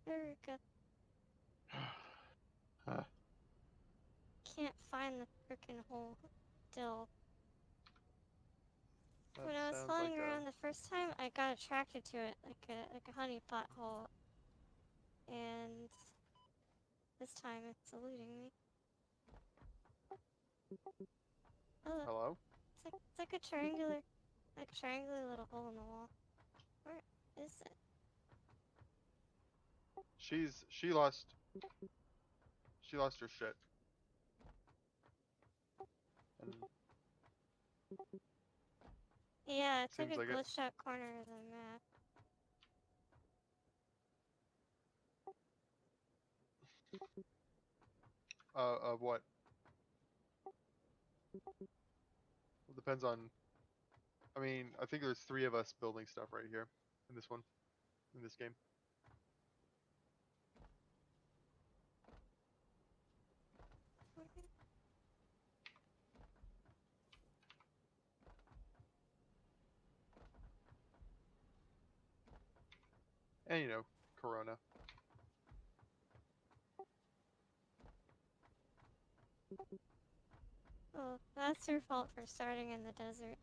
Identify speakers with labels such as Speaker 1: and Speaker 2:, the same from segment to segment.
Speaker 1: There we go.
Speaker 2: Huh.
Speaker 1: Can't find the frickin' hole still.
Speaker 2: That
Speaker 1: When I was
Speaker 2: sounds
Speaker 1: flying
Speaker 2: like
Speaker 1: around the first time, I got attracted to it like a honey pot hole. And this time it's eluding me. Oh,
Speaker 2: hello?
Speaker 1: it's like a triangular little hole in the wall. Where is it?
Speaker 2: She lost her shit. And
Speaker 1: Yeah, it's like
Speaker 2: seems
Speaker 1: a
Speaker 2: like it.
Speaker 1: glitched out corner of the map.
Speaker 2: Of what? Well, depends on. I mean, I think there's 3 of us building stuff right here in this one, in this game. And you know, Corona.
Speaker 1: Oh, that's your fault for starting in the desert.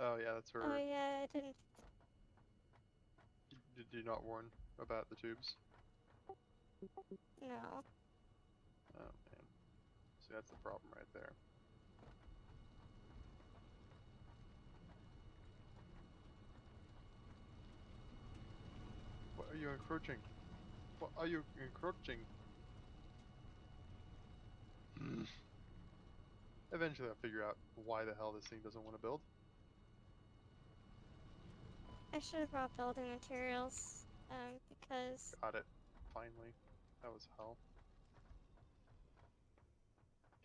Speaker 2: Oh yeah, that's
Speaker 1: Oh
Speaker 2: her.
Speaker 1: yeah, I didn't.
Speaker 2: Did you not warn about the tubes?
Speaker 1: No.
Speaker 2: Oh man. See, that's the problem right there. What are you encroaching? What are you encroaching? Eventually I'll figure out why the hell this thing doesn't want to build.
Speaker 1: I should have brought building materials, because
Speaker 2: Got it. Finally. That was hell.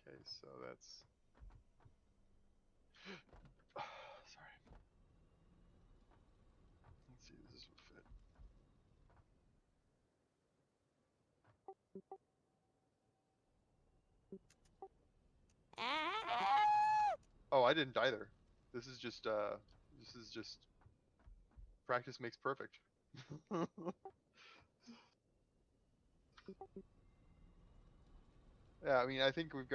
Speaker 2: Okay, so that's... Sorry. Let's see if this will fit. Oh, I didn't either. This is just practice makes perfect. Yeah, I mean, I think I've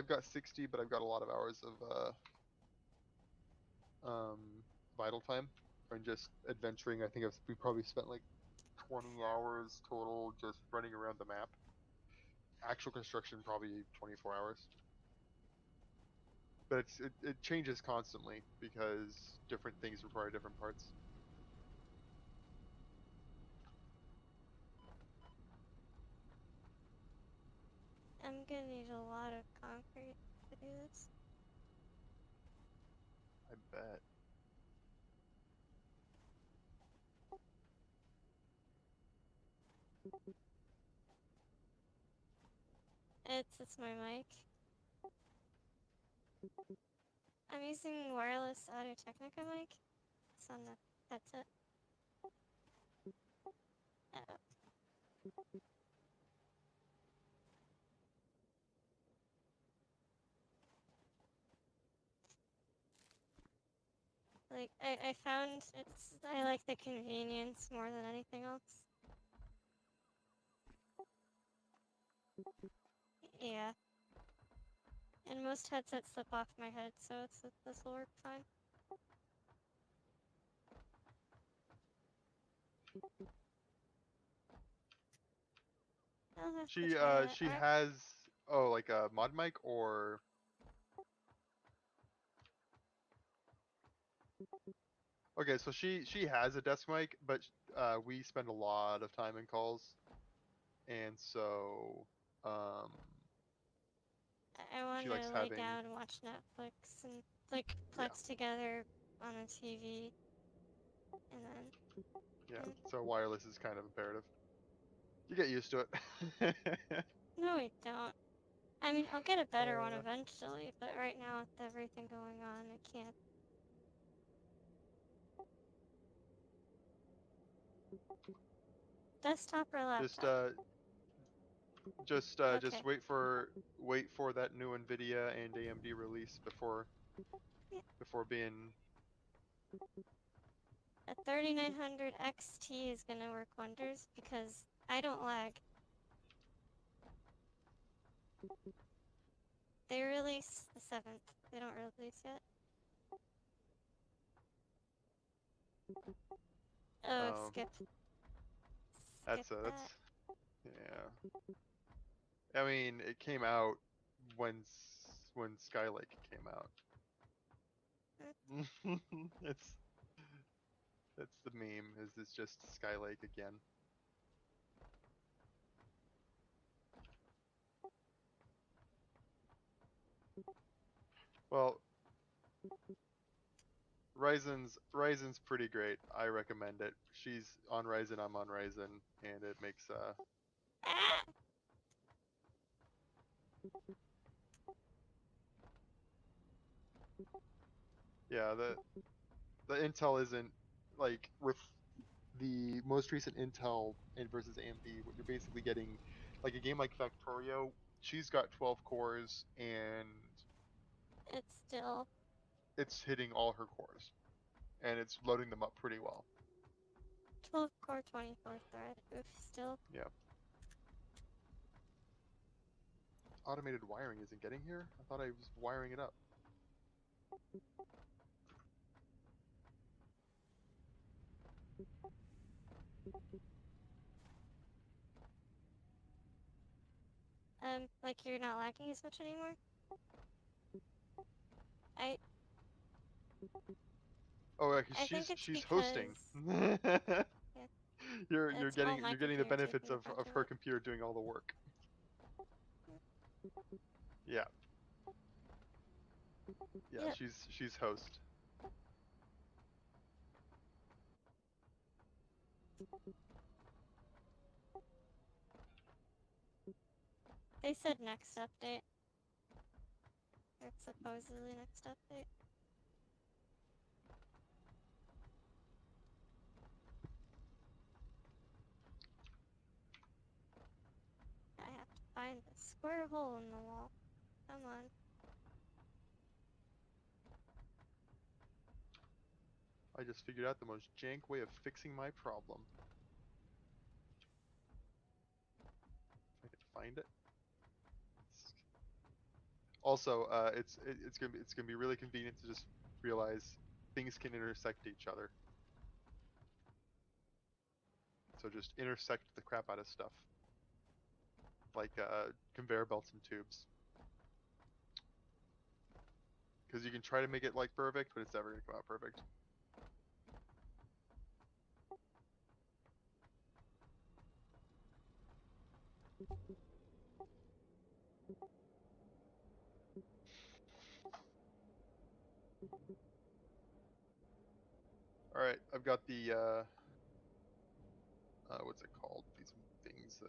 Speaker 2: got 60, but I've got a lot of hours of um vital time and just adventuring. I think we probably spent like 20 hours total just running around the map. Actual construction probably 24 hours. But it changes constantly because different things require different parts.
Speaker 1: I'm gonna need a lot of concrete to do this.
Speaker 2: I bet.
Speaker 1: It's my mic. I'm using wireless Audio Technica mic. It's on the headset. Uh, like I found I like the convenience more than anything else. Yeah. And most headsets slip off my head, so this will work fine. I'll have to try that.
Speaker 2: She has like a mod mic or okay, so she has a desk mic, but we spend a lot of time in calls, and so
Speaker 1: I wanted
Speaker 2: likes
Speaker 1: to lay
Speaker 2: having
Speaker 1: down and watch Netflix and like
Speaker 2: yeah.
Speaker 1: Plex together on the TV, and then
Speaker 2: Yeah, so wireless is kind of imperative. You get used to it.
Speaker 1: no, we don't. I mean, I'll get a better one
Speaker 2: Uh,
Speaker 1: eventually, but right now with everything going on, I can't. Desktop or
Speaker 2: just
Speaker 1: laptop?
Speaker 2: uh, just
Speaker 1: Okay.
Speaker 2: wait for that new Nvidia and AMD release
Speaker 1: Yeah.
Speaker 2: before being.
Speaker 1: A 3900 XT is gonna work wonders because I don't lag. They release the 7th. They don't release yet. Oh,
Speaker 2: Um,
Speaker 1: skip. Skip
Speaker 2: that's
Speaker 1: that.
Speaker 2: yeah. I mean, it came out when Skylake came out. it's that's the meme. Is this just Skylake again? Well, Ryzen's pretty great. I recommend it. She's on Ryzen, I'm on Ryzen, and it makes
Speaker 1: Ah!
Speaker 2: yeah, the Intel isn't like with the most recent Intel and versus AMD, what you're basically getting like a game like Factorio, she's got 12 cores and
Speaker 1: It's still
Speaker 2: it's hitting all her cores and it's loading them up pretty well.
Speaker 1: 12 core 24 thread. Oof, still.
Speaker 2: Yeah. Automated wiring isn't getting here? I thought I was wiring it up.
Speaker 1: Like you're not lagging as much anymore? I
Speaker 2: Oh, yeah, 'cause
Speaker 1: I think it's
Speaker 2: she's hosting.
Speaker 1: because yeah,
Speaker 2: You're
Speaker 1: it's all
Speaker 2: getting
Speaker 1: my
Speaker 2: you're getting the
Speaker 1: computer
Speaker 2: benefits
Speaker 1: taking a bunch
Speaker 2: of
Speaker 1: of
Speaker 2: her
Speaker 1: it.
Speaker 2: computer doing all the work. Yeah, yeah,
Speaker 1: Yep.
Speaker 2: she's host.
Speaker 1: They said next update. Or supposedly next update. I have to find a square hole in the wall. Come on.
Speaker 2: I just figured out the most jank way of fixing my problem. If I can find it. Also, it's gonna be really convenient to just realize things can intersect each other. So just intersect the crap out of stuff, like conveyor belts and tubes, because you can try to make it like perfect, but it's never gonna come out perfect. All right, I've got the what's it called? These things,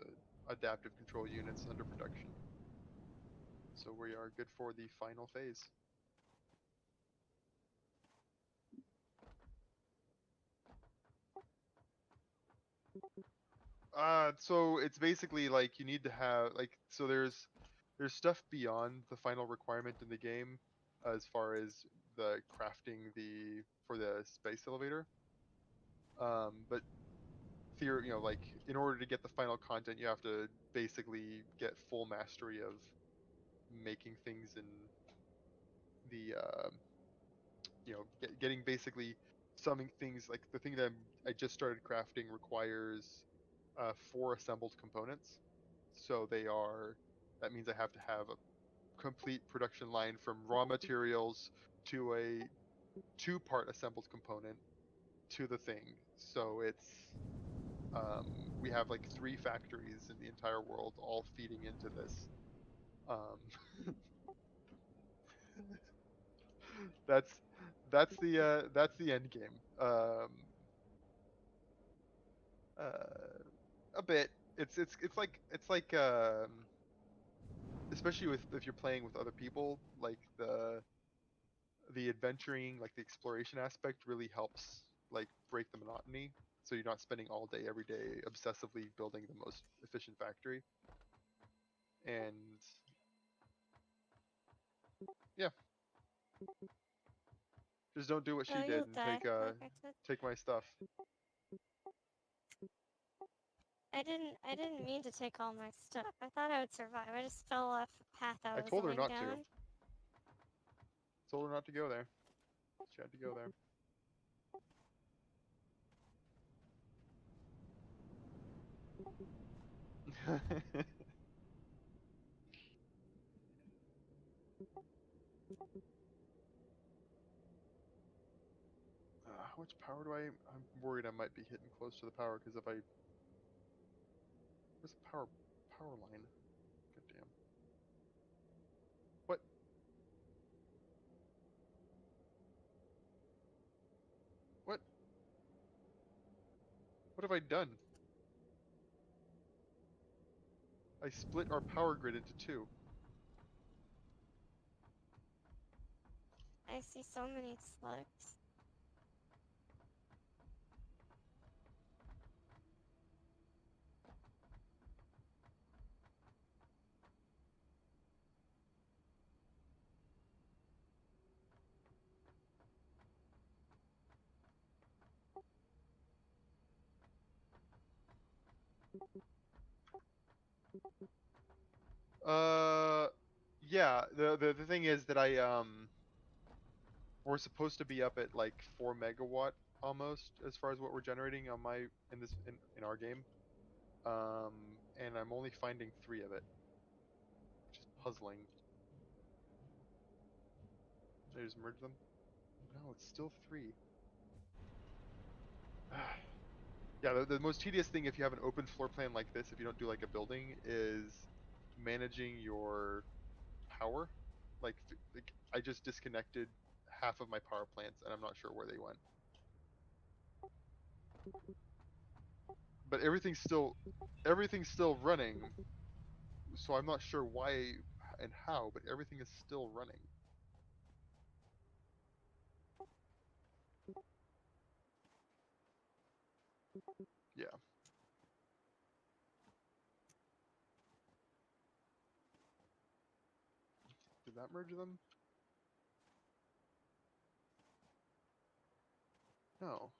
Speaker 2: adaptive control units under production. So we are good for the final phase. So it's basically like you need to have like so there's stuff beyond the final requirement in the game as far as the crafting the for the space elevator. But like in order to get the final content, you have to basically get full mastery of making things in the getting basically summing things like the thing that I just started crafting requires 4 assembled components. So that means I have to have a complete production line from raw materials to a 2-part assembled component to the thing. So um, we have like 3 factories in the entire world all feeding into this. Um, that's that's the end game. A bit. It's like especially with if you're playing with other people, like the adventuring, like the exploration aspect really helps like break the monotony. So you're not spending all day every day obsessively building the most efficient factory. And yeah, just don't do what
Speaker 1: Oh,
Speaker 2: she did
Speaker 1: you'll
Speaker 2: and
Speaker 1: die, like I said.
Speaker 2: take my stuff.
Speaker 1: I didn't mean to take all my stuff. I thought I would survive. I just fell off the path I
Speaker 2: I
Speaker 1: was
Speaker 2: told her
Speaker 1: going
Speaker 2: not to.
Speaker 1: down.
Speaker 2: Told her not to go there. She had to go there. How much power do I? I'm worried I might be hitting close to the power because if I, where's the power line? God damn. What? What? What have I done? I split our power grid into two.
Speaker 1: I see so many slugs.
Speaker 2: Uh, yeah. The thing is that we're supposed to be up at like 4 megawatt almost as far as what we're generating on my in our game. And I'm only finding 3 of it, which is puzzling. Did I just merge them? No, it's still 3. Yeah, the most tedious thing if you have an open floor plan like this, if you don't do like a building, is managing your power. Like I just disconnected half of my power plants, and I'm not sure where they went. But everything's still running, so I'm not sure why and how, but everything is still running. Yeah. Did that merge them? No.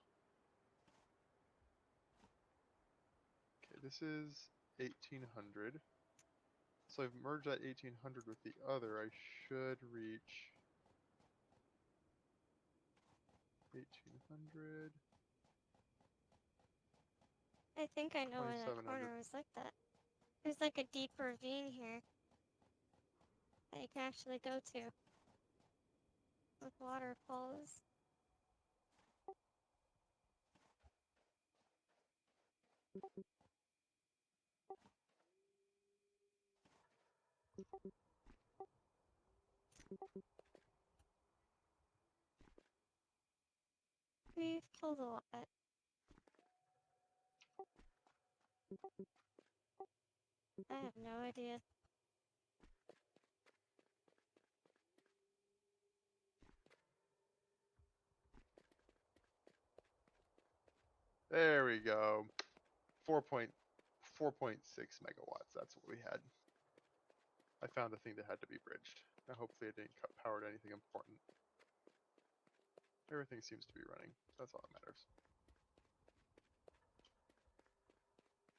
Speaker 2: Okay, this is 1800. So I've merged that 1800 with the other. I should reach 1800,
Speaker 1: I think I know why that
Speaker 2: 2700.
Speaker 1: corner was like that. There's like a deep ravine here that you can actually go to with waterfalls. We've killed a lot. I have no idea.
Speaker 2: There we go. 4.6 megawatts. That's what we had. I found a thing that had to be bridged. Now hopefully it didn't cut power to anything important. Everything seems to be running. That's all that matters.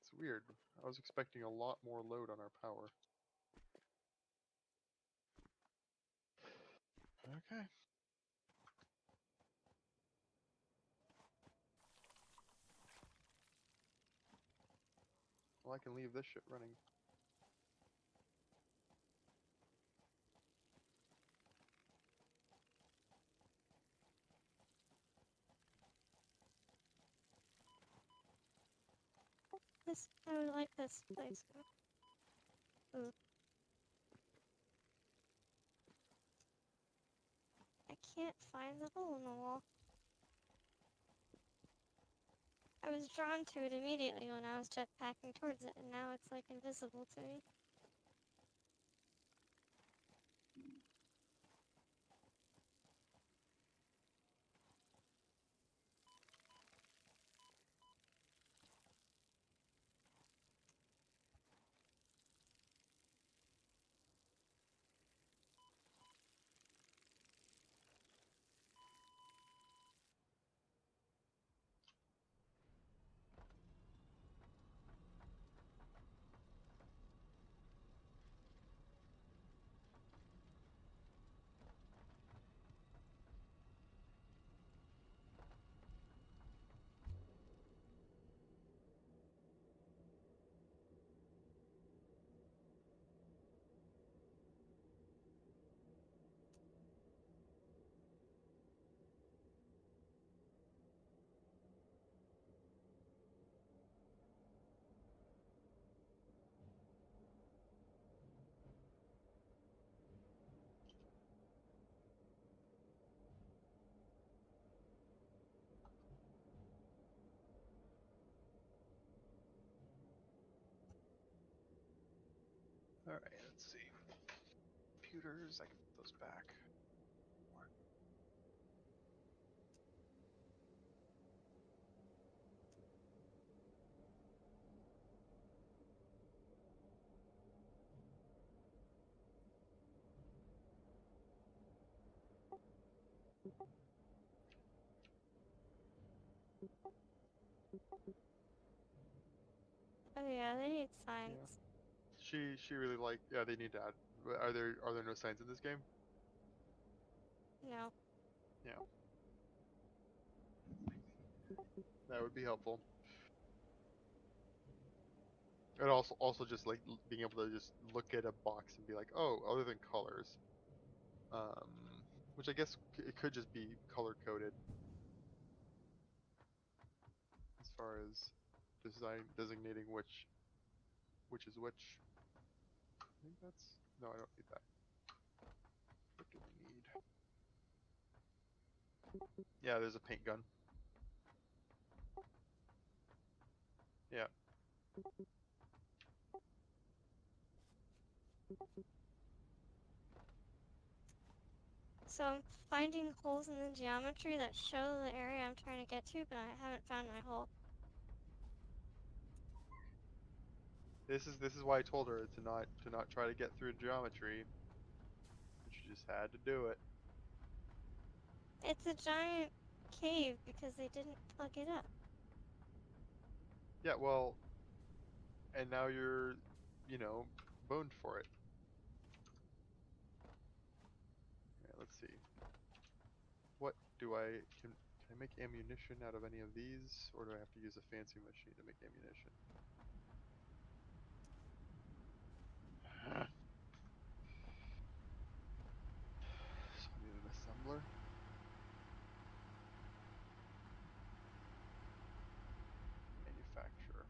Speaker 2: It's weird. I was expecting a lot more load on our power. Okay. Well, I can leave this shit running.
Speaker 1: I would like this place. Ooh. can't find the hole in the wall. I was drawn to it immediately when I was jetpacking towards it, and now it's like invisible to me.
Speaker 2: All right, let's see. Computers, I can put those back.
Speaker 1: Oh yeah, they need
Speaker 2: Yeah.
Speaker 1: signs.
Speaker 2: She really liked. Yeah, they need to add. Are there no signs in this game?
Speaker 1: No.
Speaker 2: Yeah, that would be helpful. And also just like being able to just look at a box and be like, oh, other than colors, which I guess it could just be color coded as far as designating which is which. I think that's no, I don't need that. What do we need? Yeah, there's a paint gun. Yeah.
Speaker 1: So I'm finding holes in the geometry that show the area I'm trying to get to, but I haven't found my hole.
Speaker 2: This is why I told her to not try to get through geometry. But she just had to do it.
Speaker 1: It's a giant cave because they didn't plug it up.
Speaker 2: Yeah, well, and now you're, boned for it. Yeah, let's see. What do can I make ammunition out of any of these, or do I have to use a fancy machine to make ammunition? So I need an assembler. Manufacturer.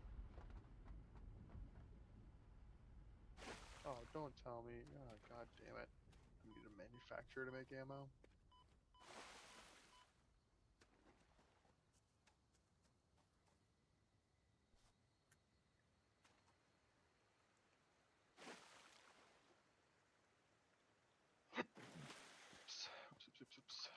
Speaker 2: Oh, don't tell me. Oh, god damn it. I need a manufacturer to make ammo. Oops. Oops, oops, oops, oops.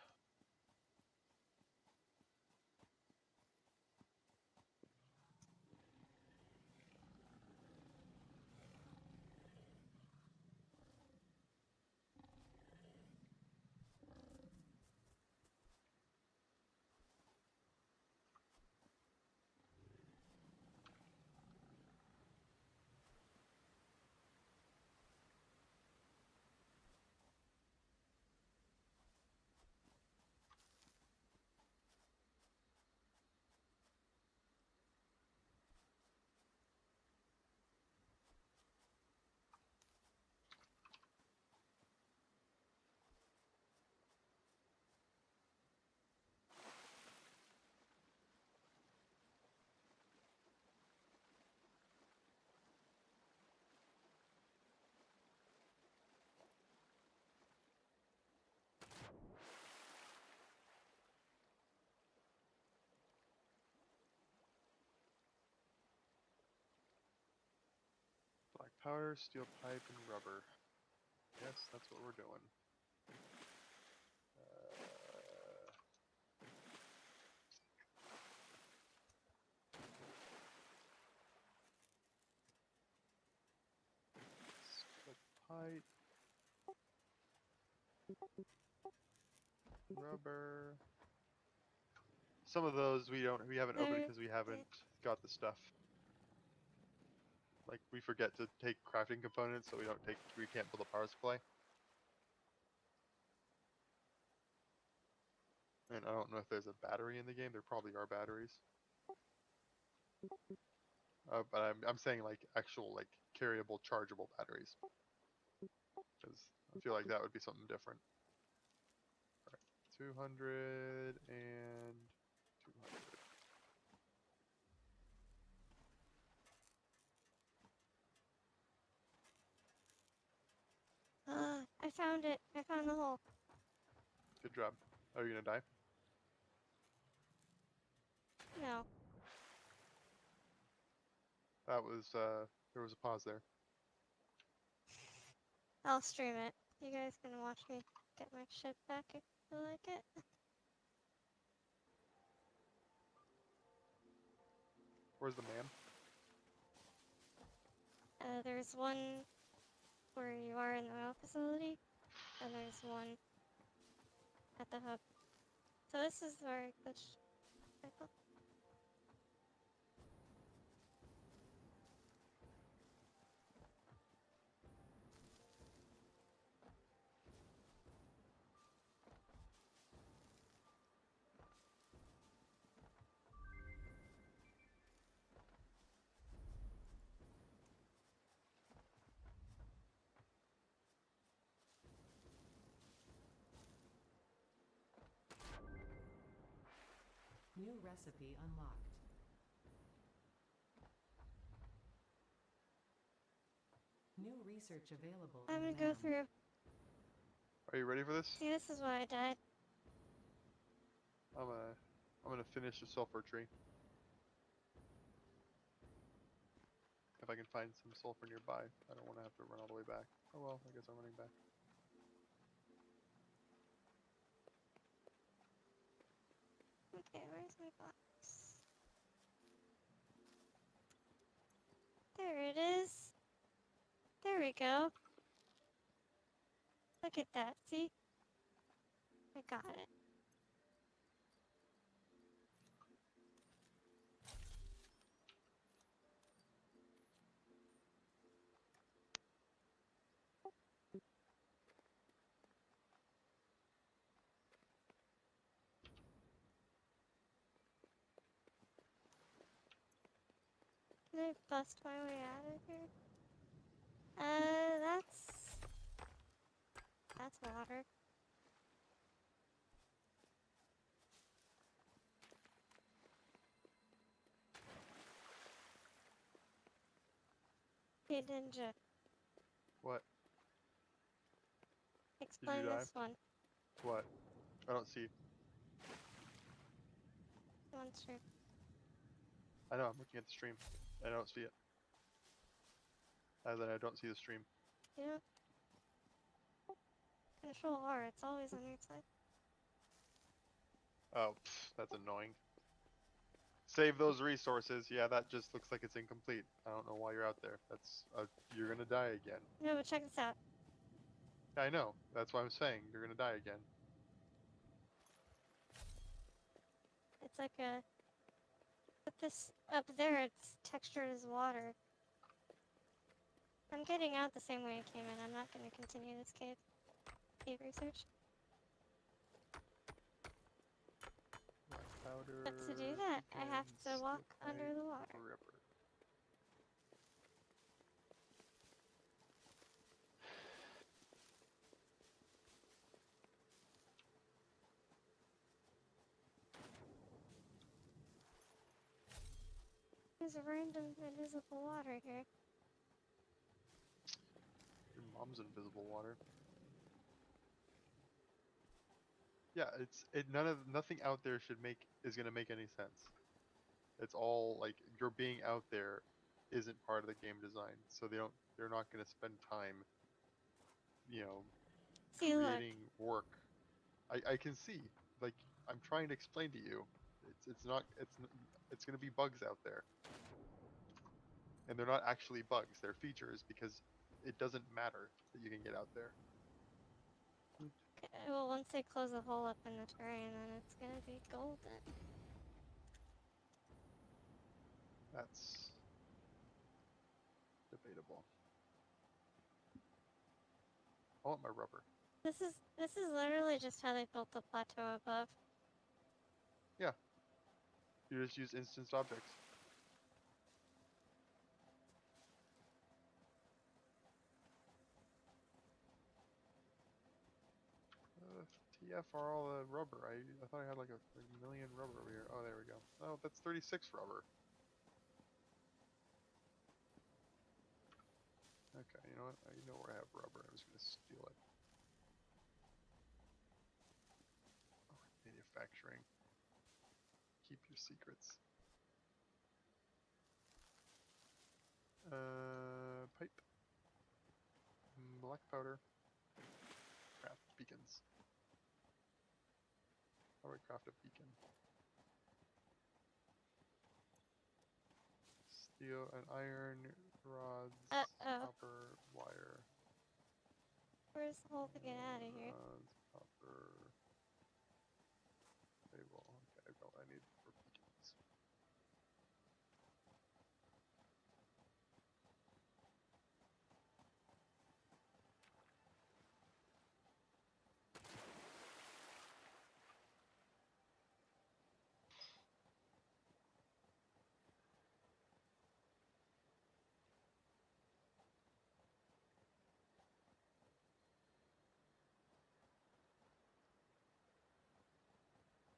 Speaker 2: Powder, steel pipe, and rubber. Yes, that's what we're doing. Steel pipe. Rubber. Some of those we haven't opened because we haven't got the stuff. Like we forget to take crafting components, so we can't build a power supply. And I don't know if there's a battery in the game. There probably are batteries. But I'm saying like actual like carryable, chargeable batteries, because I feel like that would be something different. All right, 200 and 200.
Speaker 1: I found it. I found the hole.
Speaker 2: Good job. Are you gonna die?
Speaker 1: No.
Speaker 2: That was there was a pause there.
Speaker 1: I'll stream it. You guys can watch me get my shit back if you like it.
Speaker 2: Where's the man?
Speaker 1: There's one where you are in the oil facility, and there's one at the hub. So this is where the
Speaker 3: New recipe unlocked. New research available.
Speaker 1: I'm gonna go through.
Speaker 2: Are you ready for this?
Speaker 1: See, this is why I died.
Speaker 2: I'm gonna finish the sulfur tree. If I can find some sulfur nearby, I don't want to have to run all the way back. Oh well, I guess I'm running back.
Speaker 1: Okay, where's my box? There it is. There we go. Look at that, see? I got it. Can I bust my way out of here? That's water. Hey, Ninja,
Speaker 2: What?
Speaker 1: explain
Speaker 2: die?
Speaker 1: this one.
Speaker 2: What? I don't see.
Speaker 1: Monster.
Speaker 2: I know, I'm looking at the stream. I don't see it. As in, I don't see the stream.
Speaker 1: You know? Control R, it's always on your side.
Speaker 2: Oh, that's annoying. Save those resources. Yeah, that just looks like it's incomplete. I don't know why you're out there. You're gonna die again.
Speaker 1: No, but check this out.
Speaker 2: Yeah, I know. That's why I'm saying you're gonna die again.
Speaker 1: It's like a... But this up there, it's textured as water. I'm getting out the same way I came in. I'm not going to continue this cave research.
Speaker 2: Powder.
Speaker 1: But to do that, I have to walk under the water.
Speaker 2: Rubber.
Speaker 1: There's a random invisible water here.
Speaker 2: Your mom's invisible water. Yeah, nothing out there is gonna make any sense. It's all like your being out there isn't part of the game design, so they're not going to spend time,
Speaker 1: See, look.
Speaker 2: creating work. I can see, like, I'm trying to explain to you, it's going to be bugs out there, and they're not actually bugs, they're features because it doesn't matter that you can get out there.
Speaker 1: Okay, well, once they close a hole up in the terrain, then it's gonna be golden.
Speaker 2: That's debatable. I want my rubber.
Speaker 1: This is literally just how they built the plateau above.
Speaker 2: Yeah. You just use instanced objects. TF are all the rubber. I thought I had like a million rubber over here. Oh, there we go. Oh, that's 36 rubber. Okay, you know what? I know where I have rubber. I'm just gonna steal it. Oh, manufacturing. Keep your secrets. Pipe. Black powder. Craft beacons. How do I craft a beacon? Steel and iron rods.
Speaker 1: Uh-oh.
Speaker 2: Copper wire.
Speaker 1: Where's the hole to get out of here?
Speaker 2: Rods, copper. Cable. Okay, I've got what I need for beacons.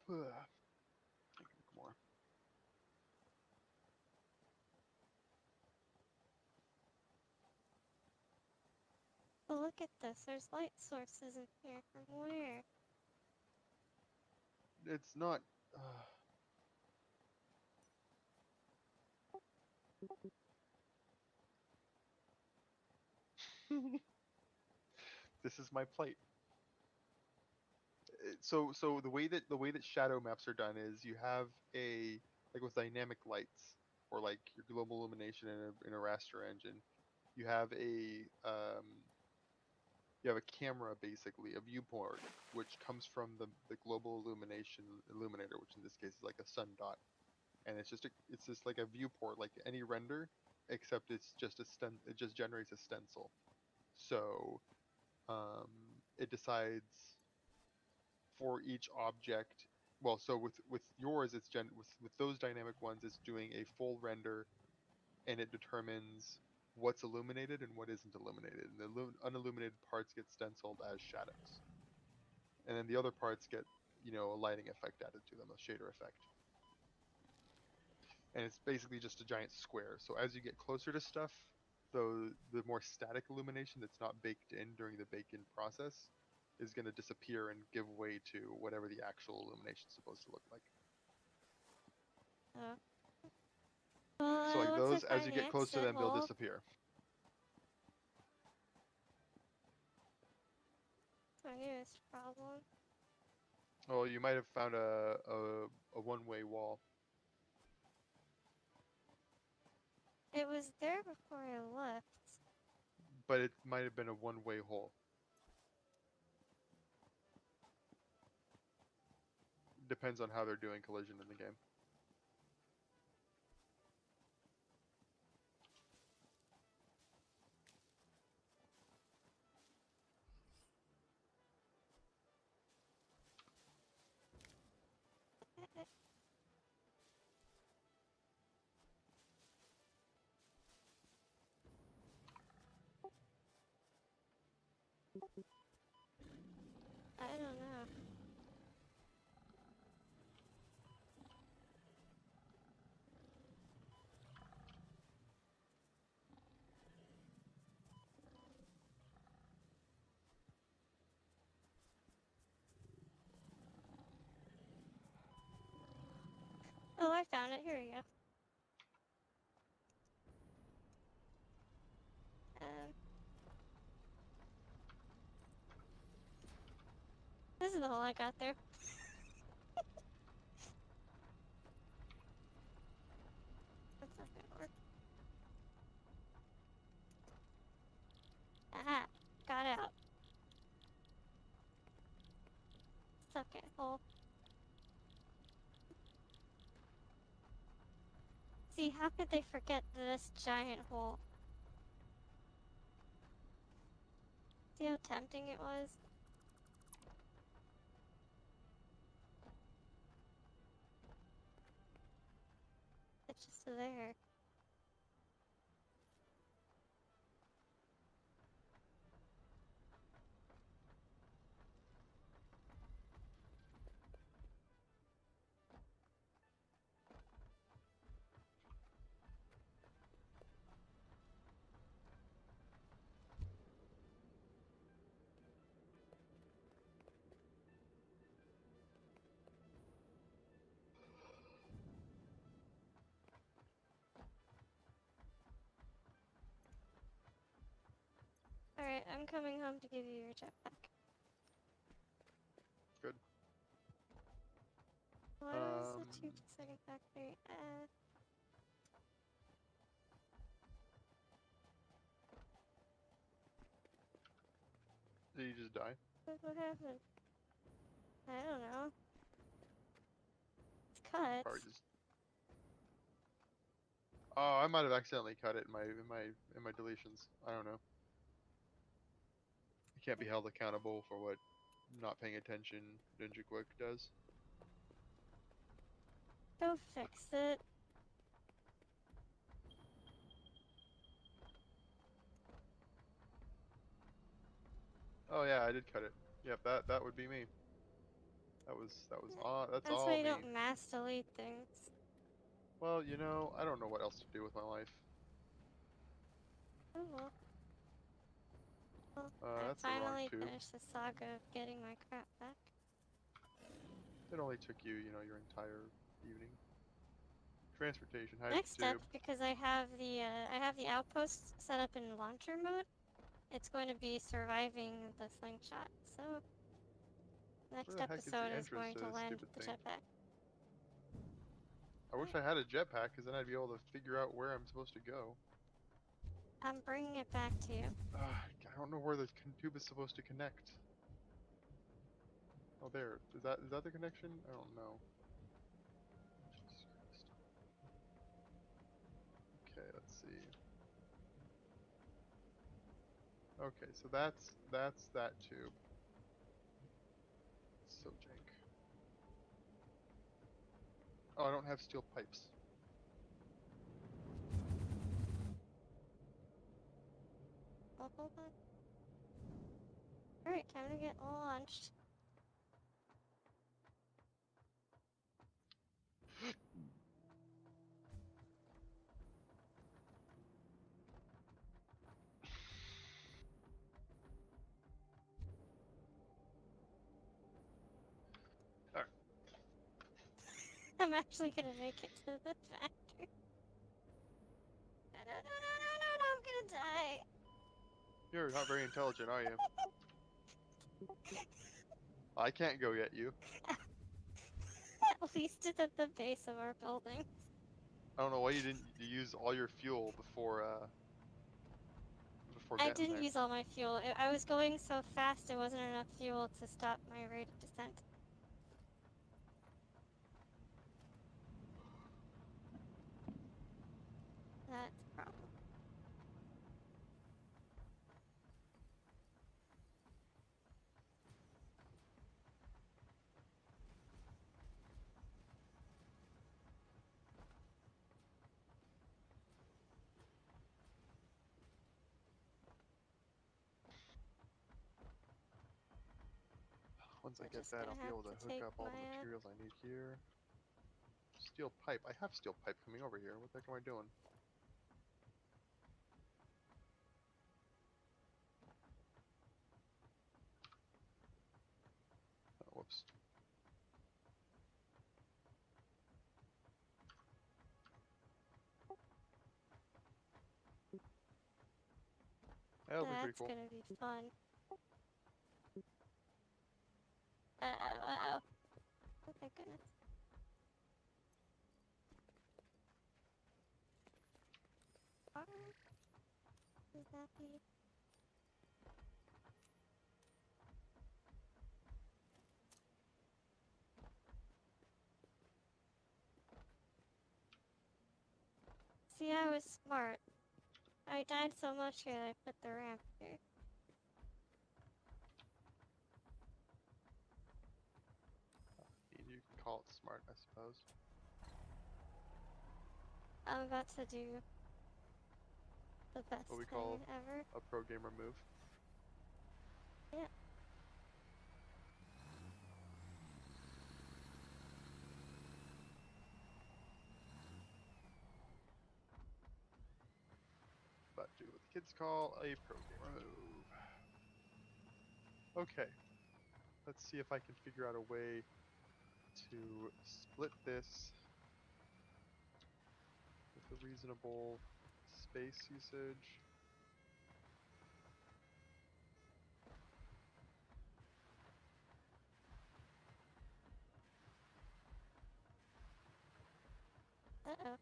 Speaker 2: More.
Speaker 1: But look at this. There's light sources in here. From where?
Speaker 2: It's not. This is my plate. So the way that shadow maps are done is you have a, like, with dynamic lights or like your global illumination in a raster engine, you have a camera, basically a viewport, which comes from the global illumination illuminator, which in this case is like a sun dot, and it's just like a viewport like any render, except it just generates a stencil. So it decides for each object. Well, so with yours, with those dynamic ones, it's doing a full render, and it determines what's illuminated and what isn't illuminated. And the unilluminated parts get stenciled as shadows, and then the other parts get, a lighting effect added to them, a shader effect. And it's basically just a giant square. So as you get closer to stuff, the more static illumination that's not baked in during the bake-in process is going to disappear and give way to whatever the actual illumination is supposed to look like.
Speaker 1: Oh. Well,
Speaker 2: So like
Speaker 1: once
Speaker 2: those,
Speaker 1: I
Speaker 2: as
Speaker 1: find
Speaker 2: you
Speaker 1: the
Speaker 2: get close to
Speaker 1: exit
Speaker 2: them, they'll
Speaker 1: hole,
Speaker 2: disappear.
Speaker 1: it's my newest problem.
Speaker 2: Well, you might have found a one-way wall.
Speaker 1: It was there before I left.
Speaker 2: But it might have been a one-way hole. Depends on how they're doing collision in the game.
Speaker 1: I don't know. Oh, I found it. Here we go. is the hole I got there. That's not gonna work. Ah, got out. Second hole. See, how could they forget this giant hole? See how tempting it was? It's just there. Alright, I'm coming home to give you your jetpack.
Speaker 2: Good.
Speaker 1: What was the 2 second factory?
Speaker 2: Did you just die?
Speaker 1: What happened? I don't know. It's cut.
Speaker 2: Probably just. Oh, I might have accidentally cut it in my deletions. I don't know. You can't be held accountable for what not paying attention Ninja Quick does.
Speaker 1: Go fix it.
Speaker 2: Oh yeah, I did cut it. Yep, that would be me. That's
Speaker 1: That's
Speaker 2: all
Speaker 1: why you
Speaker 2: me.
Speaker 1: don't mass delete things.
Speaker 2: Well, you know, I don't know what else to do with my life.
Speaker 1: Oh well. I
Speaker 2: That's the wrong
Speaker 1: finally
Speaker 2: tube.
Speaker 1: finished the saga of getting my crap back.
Speaker 2: It only took you, you know, your entire evening. Transportation, hide
Speaker 1: Next
Speaker 2: the
Speaker 1: step,
Speaker 2: tube.
Speaker 1: because I have the outpost set up in launcher mode, it's going to be surviving the slingshot. So next
Speaker 2: Where the heck is the
Speaker 1: episode is
Speaker 2: entrance
Speaker 1: going
Speaker 2: to
Speaker 1: to
Speaker 2: this
Speaker 1: land
Speaker 2: stupid
Speaker 1: the
Speaker 2: thing?
Speaker 1: jetpack.
Speaker 2: I wish I had a jetpack, because then I'd be able to figure out where I'm supposed to go.
Speaker 1: I'm bringing it back to you.
Speaker 2: I don't know where the tube is supposed to connect. Oh, there. Is that the connection? I don't know. Jesus Christ. Okay, let's see. Okay, so that's that tube. So jank. Oh, I don't have steel pipes.
Speaker 1: Well, hold on. Alright, time to get launched.
Speaker 2: Alright.
Speaker 1: I'm actually gonna make it to the factory. No, I'm gonna die.
Speaker 2: You're not very intelligent, are you? I can't go get you.
Speaker 1: At least it's at the base of our building.
Speaker 2: I don't know why you didn't use all your fuel before
Speaker 1: I
Speaker 2: getting
Speaker 1: didn't
Speaker 2: there.
Speaker 1: use all my fuel. I was going so fast it wasn't enough fuel to stop my rate of descent. That's a problem.
Speaker 2: Once I
Speaker 1: We're
Speaker 2: get
Speaker 1: just
Speaker 2: that,
Speaker 1: gonna
Speaker 2: I'll be
Speaker 1: have
Speaker 2: able to
Speaker 1: to
Speaker 2: hook
Speaker 1: take
Speaker 2: up all the
Speaker 1: my,
Speaker 2: materials I need here. Steel pipe. I have steel pipe coming over here. What the heck am I doing? Oh, whoops. That'll be pretty
Speaker 1: That's
Speaker 2: cool.
Speaker 1: gonna be fun. Oh, thank goodness. Far does that be? See, I was smart. I died so much here that I put the ramp here.
Speaker 2: You can call it smart, I suppose.
Speaker 1: I'm about to do the best
Speaker 2: What we
Speaker 1: thing
Speaker 2: call
Speaker 1: ever.
Speaker 2: a pro gamer move.
Speaker 1: Yeah.
Speaker 2: But do what the kids call a pro gamer move. Okay. Let's see if I can figure out a way to split this with a reasonable space usage.
Speaker 1: Uh-oh.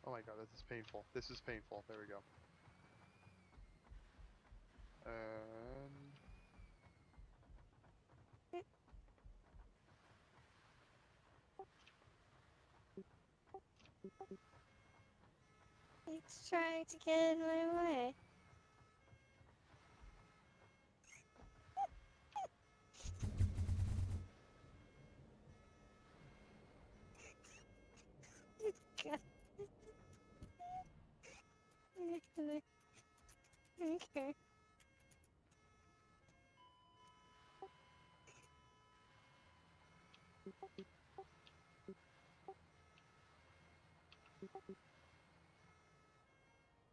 Speaker 2: Oh my god, this is painful. This is painful. There we go. And
Speaker 1: He's trying to get in my way. God. Okay.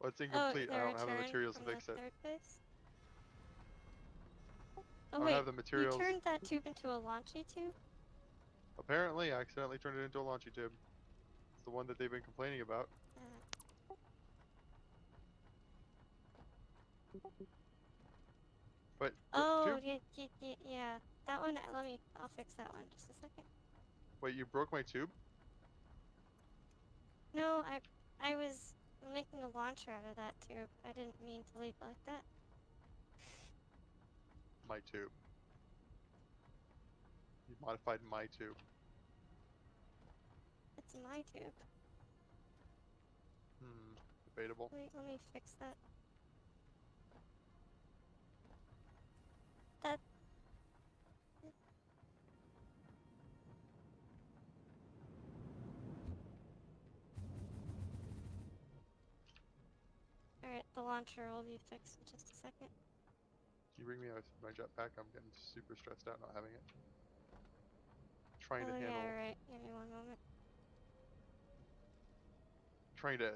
Speaker 2: well, it's
Speaker 1: Oh,
Speaker 2: incomplete.
Speaker 1: the
Speaker 2: I don't have the
Speaker 1: return
Speaker 2: materials to
Speaker 1: from the
Speaker 2: fix it.
Speaker 1: third base?
Speaker 2: I
Speaker 1: Oh
Speaker 2: don't
Speaker 1: wait,
Speaker 2: have the
Speaker 1: you
Speaker 2: materials.
Speaker 1: turned that tube into a launchy tube?
Speaker 2: Apparently, I accidentally turned it into a launchy tube. It's the one that they've been complaining about. But
Speaker 1: Oh,
Speaker 2: tube?
Speaker 1: yeah. That one, I'll fix that one just a second.
Speaker 2: Wait, you broke my tube?
Speaker 1: No, I was making a launcher out of that tube. I didn't mean to leave it like that.
Speaker 2: My tube. You modified my tube.
Speaker 1: It's my tube.
Speaker 2: Debatable.
Speaker 1: Wait, let me fix that. That... Alright, the launcher will be fixed in just a second.
Speaker 2: Can you bring me my jetpack? I'm getting super stressed out not having it. Trying to
Speaker 1: Oh
Speaker 2: handle,
Speaker 1: yeah, right. Give me one moment.
Speaker 2: trying to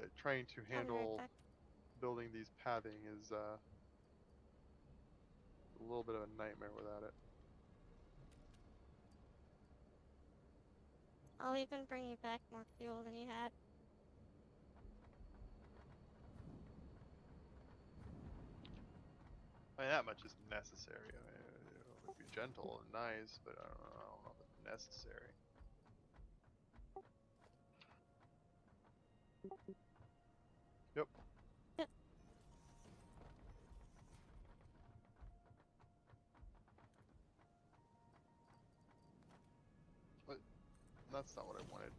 Speaker 1: I'll be right
Speaker 2: handle
Speaker 1: back.
Speaker 2: building these pathing is a little bit of a nightmare without it.
Speaker 1: I'll even bring you back more fuel than you had.
Speaker 2: I mean, that much is necessary. I mean, it would be gentle and nice, but I don't know if it's necessary. Yep.
Speaker 1: Yep.
Speaker 2: But that's not what I wanted.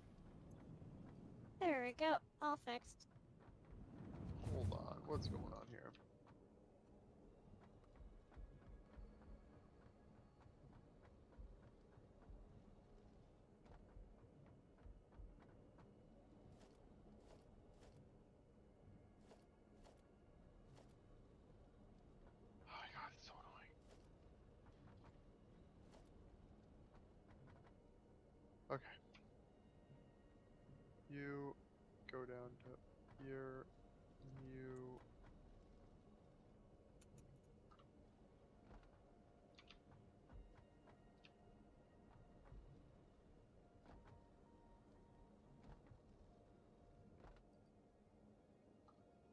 Speaker 1: There we go. All fixed.
Speaker 2: Hold on. What's going on here? Oh my god, it's so annoying. Okay. You go down to here. You.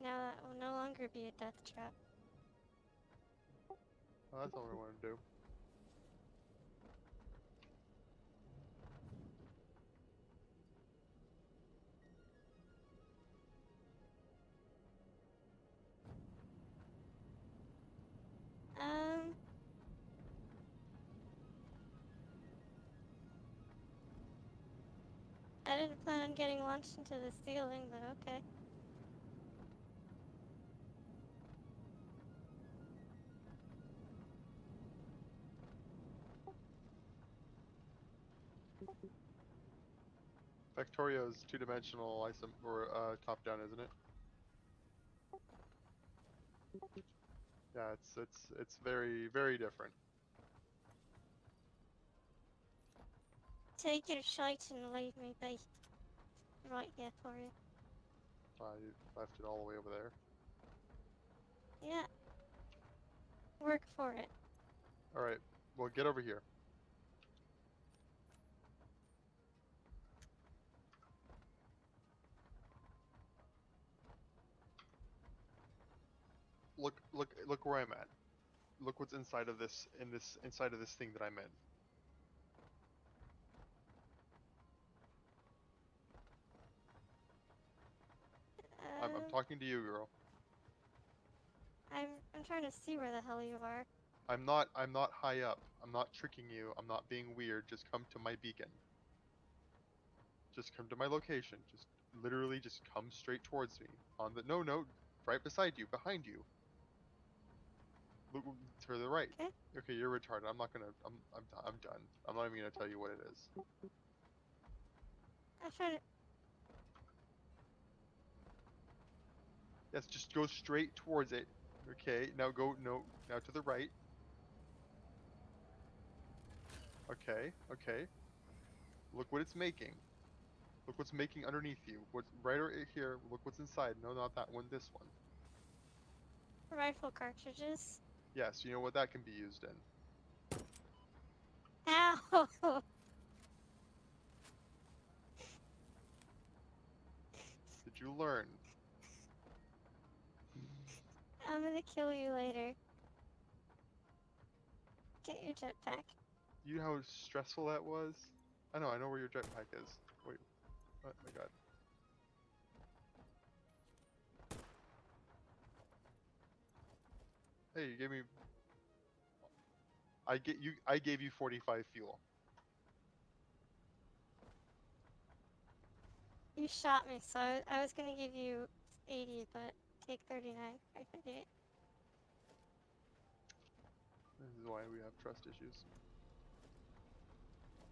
Speaker 1: Now that will no longer be a death trap.
Speaker 2: Oh, that's not what I want to do.
Speaker 1: Um, I didn't plan on getting launched into the ceiling, but okay.
Speaker 2: Factorio's two-dimensional or top-down, isn't it? Yeah, it's very very different.
Speaker 1: Take your shite and leave me be. Right here for you.
Speaker 2: I left it all the way over there.
Speaker 1: Yeah. Work for it.
Speaker 2: All right, well get over here. Look where I'm at. Look what's inside of this inside of this thing that I'm in. I'm
Speaker 1: Um,
Speaker 2: talking to you, girl.
Speaker 1: I'm trying to see where the hell you are.
Speaker 2: I'm not high up. I'm not tricking you. I'm not being weird. Just come to my beacon. Just come to my location. Just literally just come straight towards me. On the no, right beside you, behind you. Look to the right.
Speaker 1: Okay.
Speaker 2: Okay, you're retarded. I'm not gonna. I'm done. I'm not even gonna tell you what it is.
Speaker 1: I'm trying to.
Speaker 2: Yes, just go straight towards it. Okay, now go now to the right. Okay. Look what it's making. Look what's making underneath you. What's right here? Look what's inside. No, not that one. This one.
Speaker 1: Rifle cartridges.
Speaker 2: Yes, you know what that can be used in.
Speaker 1: Ow!
Speaker 2: Did you learn?
Speaker 1: I'm gonna kill you later. Get your jetpack.
Speaker 2: You know how stressful that was? I know where your jetpack is. Wait, oh my god. Hey, you gave me. I gave you 45 fuel.
Speaker 1: You shot me, so I was gonna give you 80, but take 39 or 58.
Speaker 2: This is why we have trust issues.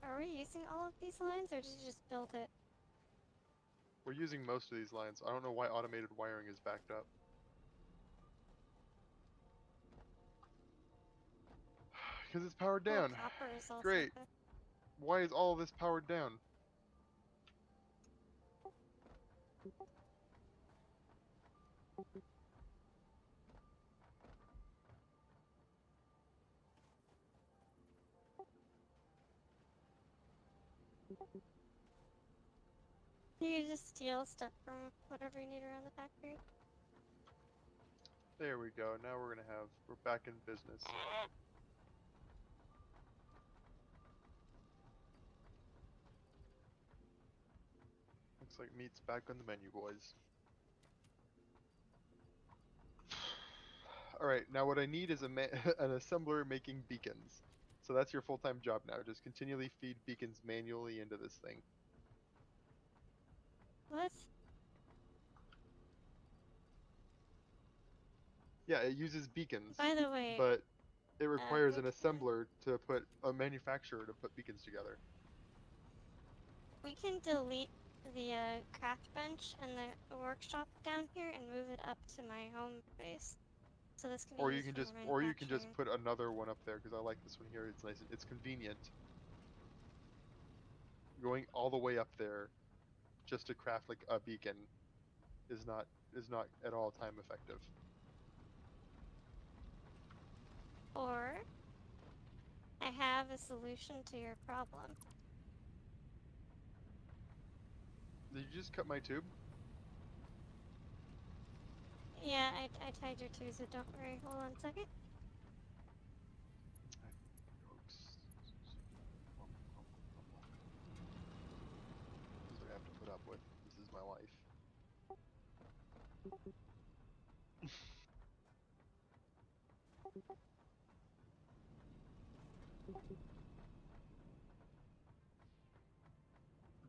Speaker 1: Are we using all of these lines, or did you just build it?
Speaker 2: We're using most of these lines. I don't know why automated wiring is backed up. Because it's powered
Speaker 1: Well,
Speaker 2: down.
Speaker 1: copper is also
Speaker 2: Great.
Speaker 1: good.
Speaker 2: Why is all of this powered down?
Speaker 1: You just steal stuff from whatever you need around the factory.
Speaker 2: There we go. Now we're back in business. Looks like meat's back on the menu, boys. Alright, now what I need is an assembler making beacons. So that's your full-time job now. Just continually feed beacons manually into this thing.
Speaker 1: What?
Speaker 2: Yeah, it uses beacons,
Speaker 1: By the way,
Speaker 2: but it requires
Speaker 1: go
Speaker 2: an
Speaker 1: to the...
Speaker 2: assembler to put a manufacturer to put beacons together.
Speaker 1: We can delete the craft bench and the workshop down here and move it up to my home base. So this can be used for
Speaker 2: Or you can just
Speaker 1: manufacturing.
Speaker 2: put another one up there because I like this one here. It's nice. It's convenient. Going all the way up there just to craft like a beacon is not at all time effective.
Speaker 1: Or I have a solution to your problem.
Speaker 2: Did you just cut my tube?
Speaker 1: Yeah, I tied your two, so don't worry. Hold on a second.
Speaker 2: my life.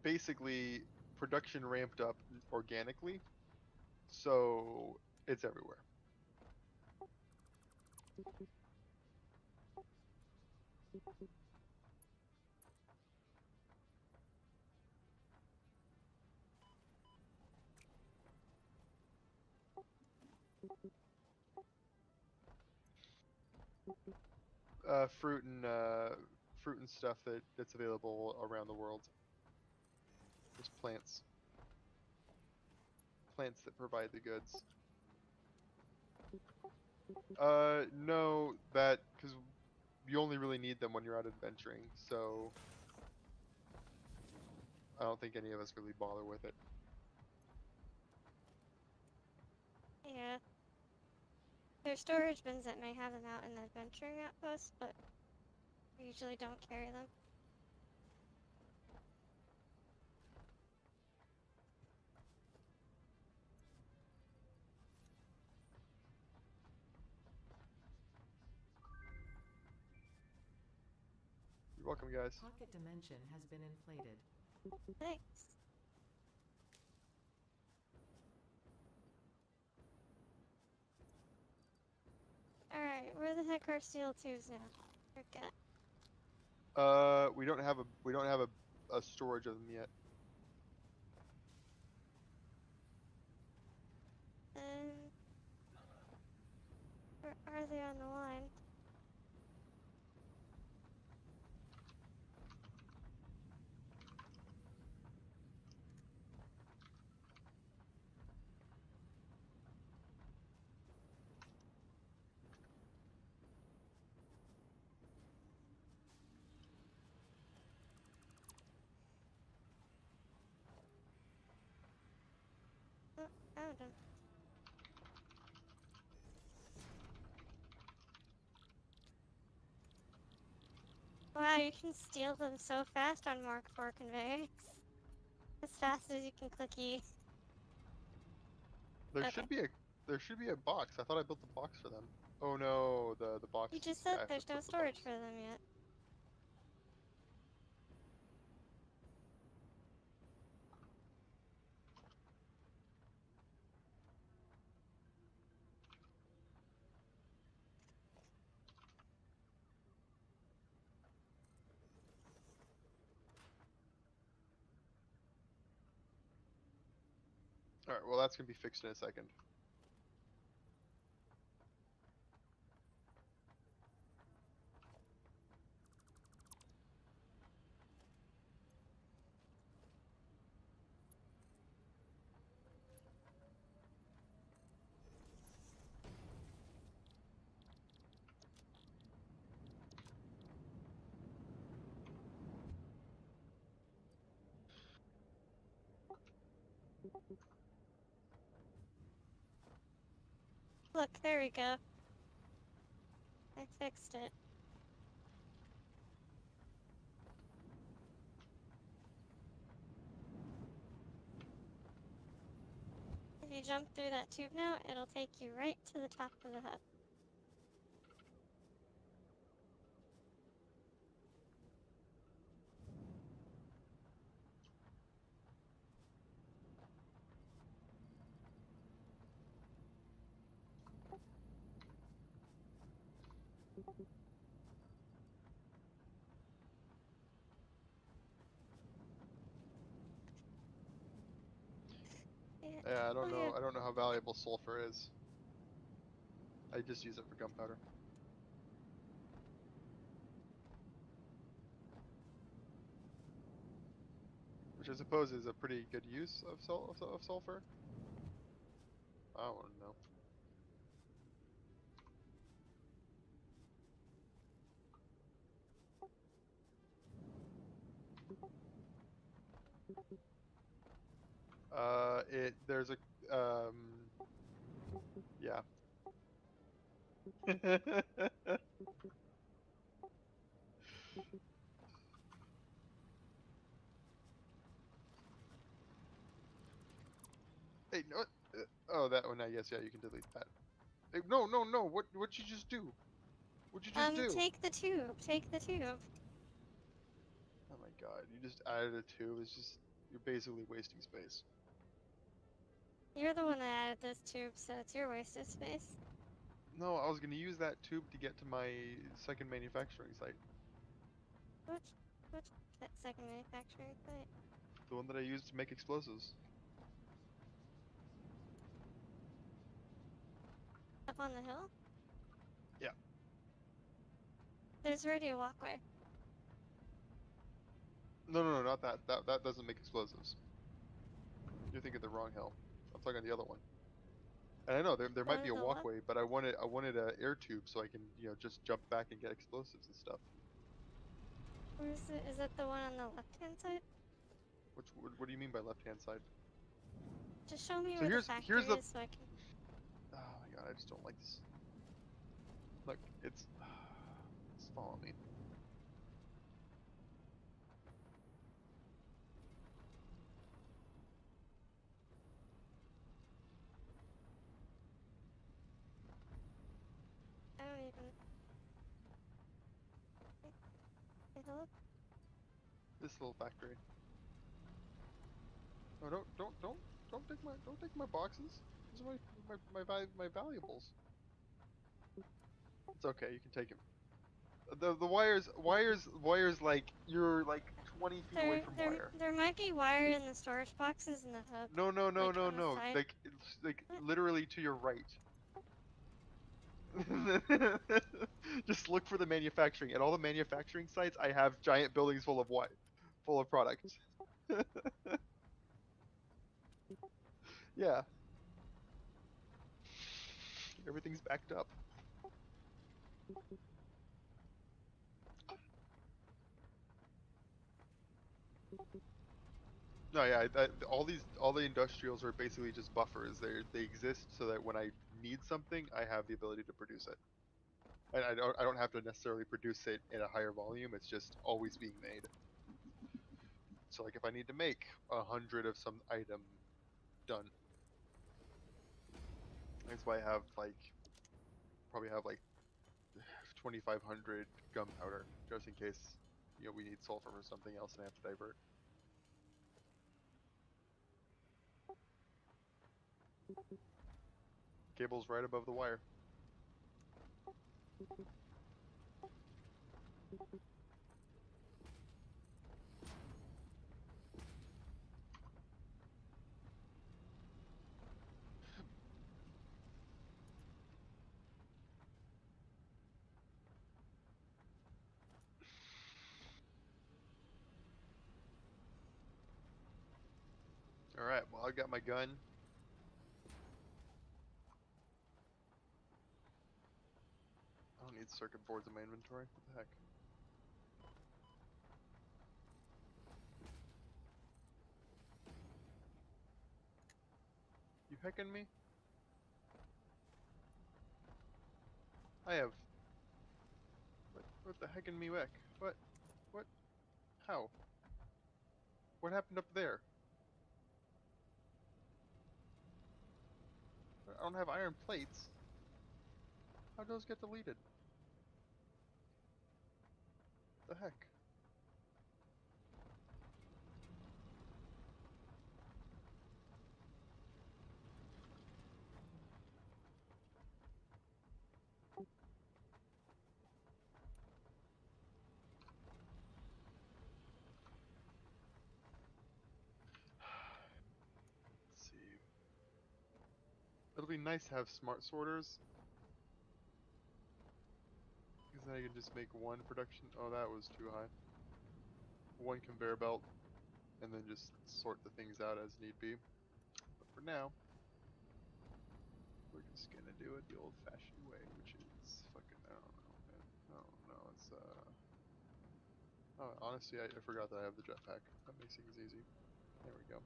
Speaker 2: Basically, production ramped up organically, so it's everywhere. Fruit and stuff that's available around the world. There's plants that provide the goods. No, that because you only really need them when you're out adventuring, so I don't think any of us really bother with it.
Speaker 1: Yeah. There's storage bins that may have them out in the adventuring outpost, but we usually don't carry them.
Speaker 2: You're welcome, guys.
Speaker 3: Pocket dimension has been inflated.
Speaker 1: Thanks. Alright, where the heck are steel tubes now? Forget.
Speaker 2: We don't have a storage of them yet.
Speaker 1: And where are they on the line? Oh, found them. Wow, you can steal them so fast on Mark IV conveyors. As fast as you can click E.
Speaker 2: There
Speaker 1: Okay.
Speaker 2: should be a box. I thought I built a box for them. Oh no, the box.
Speaker 1: You just
Speaker 2: yeah,
Speaker 1: said
Speaker 2: I have to
Speaker 1: there's no
Speaker 2: flip the
Speaker 1: storage
Speaker 2: box.
Speaker 1: for them yet.
Speaker 2: All right, well that's gonna be fixed in a second.
Speaker 1: Look, there we go. I fixed it. If you jump through that tube now, it'll take you right to the top of the hub.
Speaker 2: Yeah, I don't
Speaker 1: Oh,
Speaker 2: know.
Speaker 1: yeah.
Speaker 2: I don't know how valuable sulfur is. I just use it for gunpowder. Which I suppose is a pretty good use of sulfur. I don't know. There's a yeah. Hey, no. Oh, that one. I guess yeah, you can delete that. Hey, no, no, no. What'd you just do? What'd you just do?
Speaker 1: Take the tube. Take the tube.
Speaker 2: Oh my god, you just added a tube. It's just you're basically wasting space.
Speaker 1: You're the one that added this tube, so it's your wasted space.
Speaker 2: No, I was gonna use that tube to get to my second manufacturing site.
Speaker 1: Which second manufacturing site?
Speaker 2: The one that I used to make explosives.
Speaker 1: Up on the hill?
Speaker 2: Yeah.
Speaker 1: There's already a walkway.
Speaker 2: No, no, no, not that. That doesn't make explosives. You're thinking the wrong hill. I'm talking the other one. And I know there might be a
Speaker 1: The left?
Speaker 2: walkway, but I wanted a air tube so I can just jump back and get explosives and stuff.
Speaker 1: Where is it? Is it the one on the left-hand side?
Speaker 2: What do you mean by left hand side?
Speaker 1: Just show me
Speaker 2: So
Speaker 1: where the
Speaker 2: here's
Speaker 1: factory
Speaker 2: the.
Speaker 1: is so I can...
Speaker 2: Oh my god, I just don't like this. Look, it's follow me.
Speaker 1: I don't even... Wait, hello?
Speaker 2: This little factory. Oh, don't take my boxes. These are my valuables. It's okay, you can take them. The wires like you're like 20 feet away from wire.
Speaker 1: There might be wire in the storage boxes in the hub.
Speaker 2: No, no, no,
Speaker 1: Like,
Speaker 2: no,
Speaker 1: on the
Speaker 2: no.
Speaker 1: side.
Speaker 2: Like it's like literally to your right. Just look for the manufacturing. At all the manufacturing sites, I have giant buildings full of product. Yeah, everything's backed up. No, yeah, all the industrials are basically just buffers. They exist so that when I need something, I have the ability to produce it. And I don't have to necessarily produce it in a higher volume. It's just always being made. So like if I need to make 100 of some item, done. That's why I have like probably have like 2,500 gunpowder just in case we need sulfur for something else and I have to divert. Cable's right above the wire. Alright, well I got my gun. I don't need circuit boards in my inventory. What the heck? You hecking me? I have. What the heckin' me heck? What? What? How? What happened up there? I don't have iron plates. How'd those get deleted? The heck? Let's see. It'll be nice to have smart sorters. Because then I can just make one production. Oh, that was too high. One conveyor belt. And then just sort the things out as need be. But for now, we're just gonna do it the old fashioned way, which is fucking, I don't know, man. I don't know. It's, oh, honestly, I forgot that I have the jetpack. That makes things easy. There we go.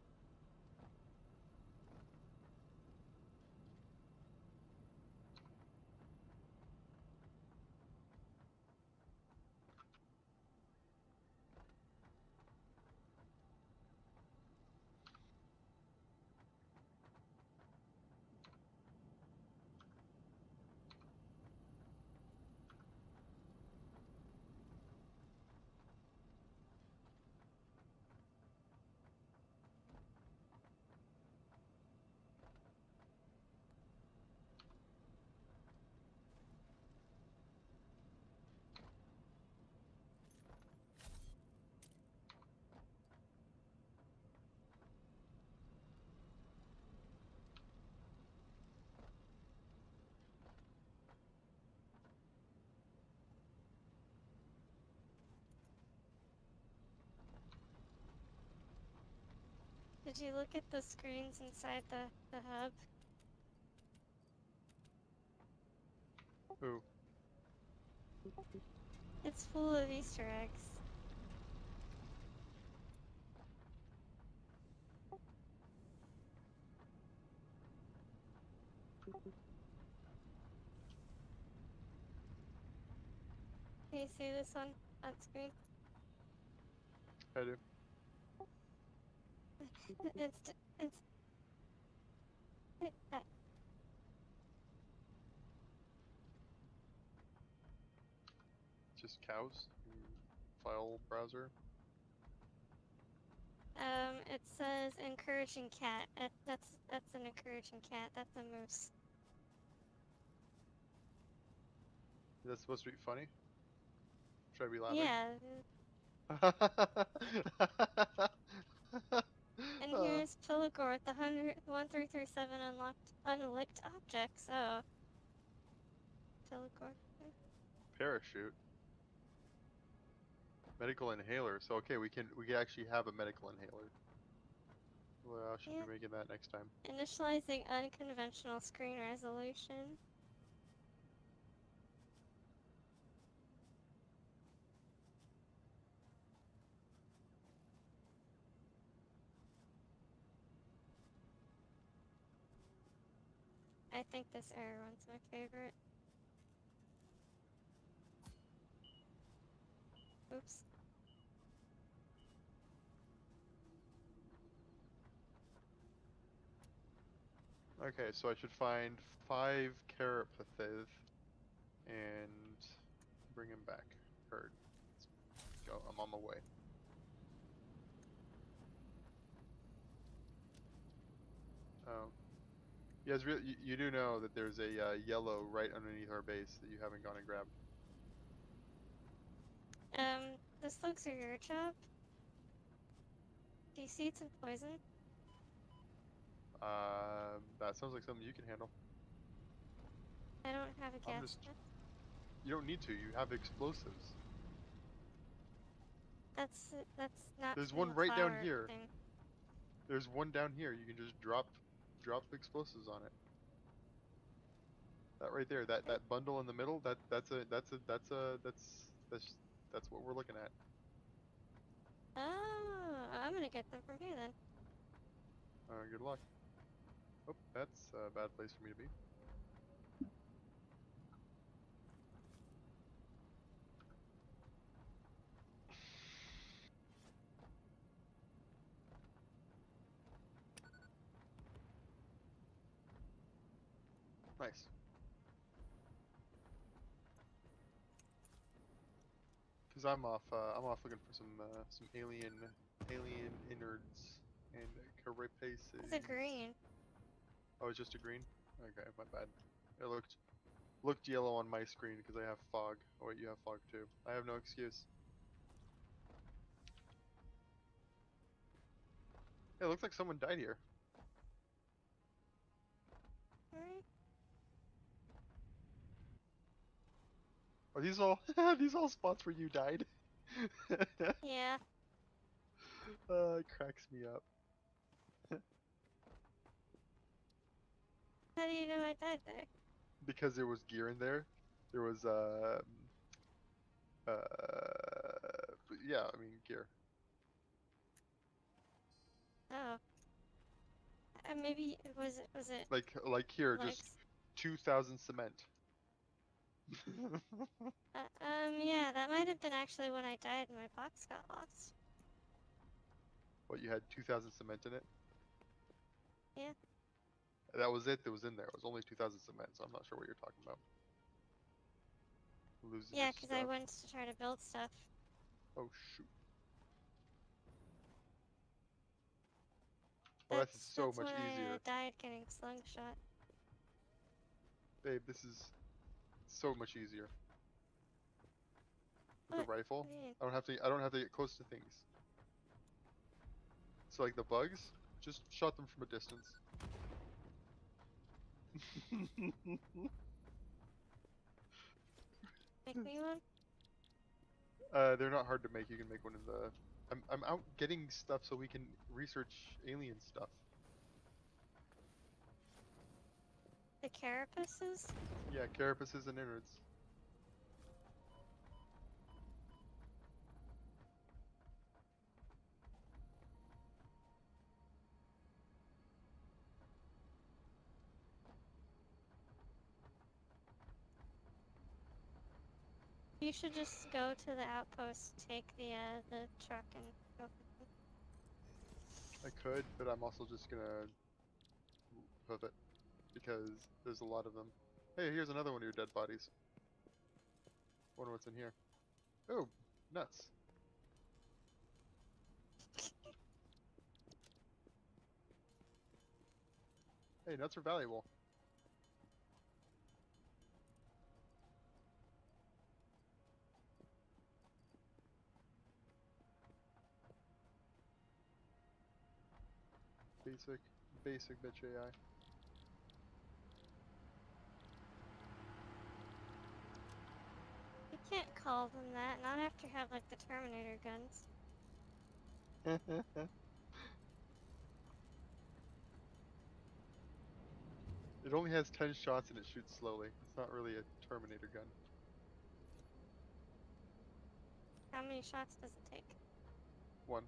Speaker 1: Did you look at the screens inside the hub?
Speaker 2: Ooh.
Speaker 1: It's full of Easter eggs. Can you see this on screen?
Speaker 2: I do.
Speaker 1: It's
Speaker 2: Just cows. File browser.
Speaker 1: it says encouraging cat. That's an encouraging cat. That's a moose.
Speaker 2: Is that supposed to be funny? Should I be laughing?
Speaker 1: Yeah. And here's Pilligor with the 1337 unlicked objects. Oh, Pilligor.
Speaker 2: Parachute. Medical inhaler. So okay, we can actually have a medical inhaler. Well, I should
Speaker 1: Yeah.
Speaker 2: be making that next time.
Speaker 1: Initializing unconventional screen resolution. I think this error one's my favorite. Oops.
Speaker 2: Okay, so I should find 5 Carapathith and bring him back. Heard. Let's go. I'm on my way. Oh. You guys, you do know that there's a yellow right underneath our base that you haven't gone and grabbed.
Speaker 1: This looks like your job. Do you see it's in poison?
Speaker 2: That sounds like something you can handle.
Speaker 1: I don't have a
Speaker 2: I'm
Speaker 1: gas
Speaker 2: just.
Speaker 1: mask.
Speaker 2: You don't need to. You have explosives.
Speaker 1: That's not
Speaker 2: There's
Speaker 1: from
Speaker 2: one
Speaker 1: the
Speaker 2: right down
Speaker 1: flower
Speaker 2: here.
Speaker 1: thing.
Speaker 2: There's one down here. You can just drop explosives on it. That right there. That bundle in the middle. That's what we're looking at.
Speaker 1: Oh, I'm gonna get them from here then.
Speaker 2: Good luck. Oh, that's a bad place for me to be. Nice. Cause I'm off looking for some alien innards and carapaces.
Speaker 1: It's a green.
Speaker 2: Oh, it's just a green. Okay, my bad. It looked yellow on my screen because I have fog. Oh wait, you have fog too. I have no excuse. Hey, it looks like someone died here.
Speaker 1: Alright.
Speaker 2: Are these all these all spots where you died?
Speaker 1: Yeah.
Speaker 2: It cracks me up.
Speaker 1: How do you know I died there?
Speaker 2: Because there was gear in there. There was uh yeah, I mean gear.
Speaker 1: Oh. Maybe was it
Speaker 2: Like here,
Speaker 1: like
Speaker 2: just 2,000 cement.
Speaker 1: yeah, that might have been actually when I died and my box got lost.
Speaker 2: What, you had 2,000 cement in it?
Speaker 1: Yeah.
Speaker 2: That was it that was in there. It was only 2,000 cement, so I'm not sure what you're talking about. Losing
Speaker 1: Yeah,
Speaker 2: your
Speaker 1: because I
Speaker 2: stuff.
Speaker 1: went to try to build stuff.
Speaker 2: Oh shoot. Well, that's so
Speaker 1: That's
Speaker 2: much
Speaker 1: when I
Speaker 2: easier.
Speaker 1: died getting slingshot.
Speaker 2: Babe, this is so much easier. With the
Speaker 1: What?
Speaker 2: rifle,
Speaker 1: What do you mean?
Speaker 2: I don't have to get close to things. So like the bugs, just shot them from a distance.
Speaker 1: Make me one?
Speaker 2: They're not hard to make. You can make one in the I'm out getting stuff so we can research alien stuff.
Speaker 1: The carapaces?
Speaker 2: Yeah, carapaces and innards.
Speaker 1: You should just go to the outpost, take the truck, and go for them.
Speaker 2: I could, but I'm also just gonna hoof it because there's a lot of them. Hey, here's another one of your dead bodies. Wonder what's in here. Oh, nuts. Hey, nuts are valuable. Basic bitch AI.
Speaker 1: You can't call them that, not after you have like the Terminator guns.
Speaker 2: It only has 10 shots and it shoots slowly. It's not really a Terminator gun.
Speaker 1: How many shots does it take?
Speaker 2: One.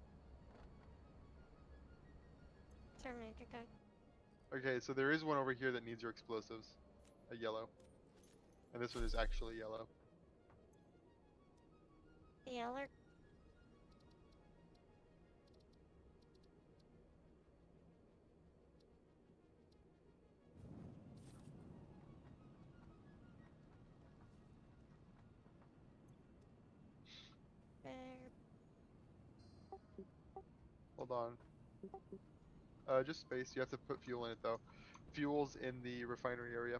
Speaker 1: Terminator gun.
Speaker 2: Okay, so there is one over here that needs your explosives. A yellow. And this one is actually yellow.
Speaker 1: The Yeller. There.
Speaker 2: Hold on. Just space. You have to put fuel in it though. Fuel's in the refinery area.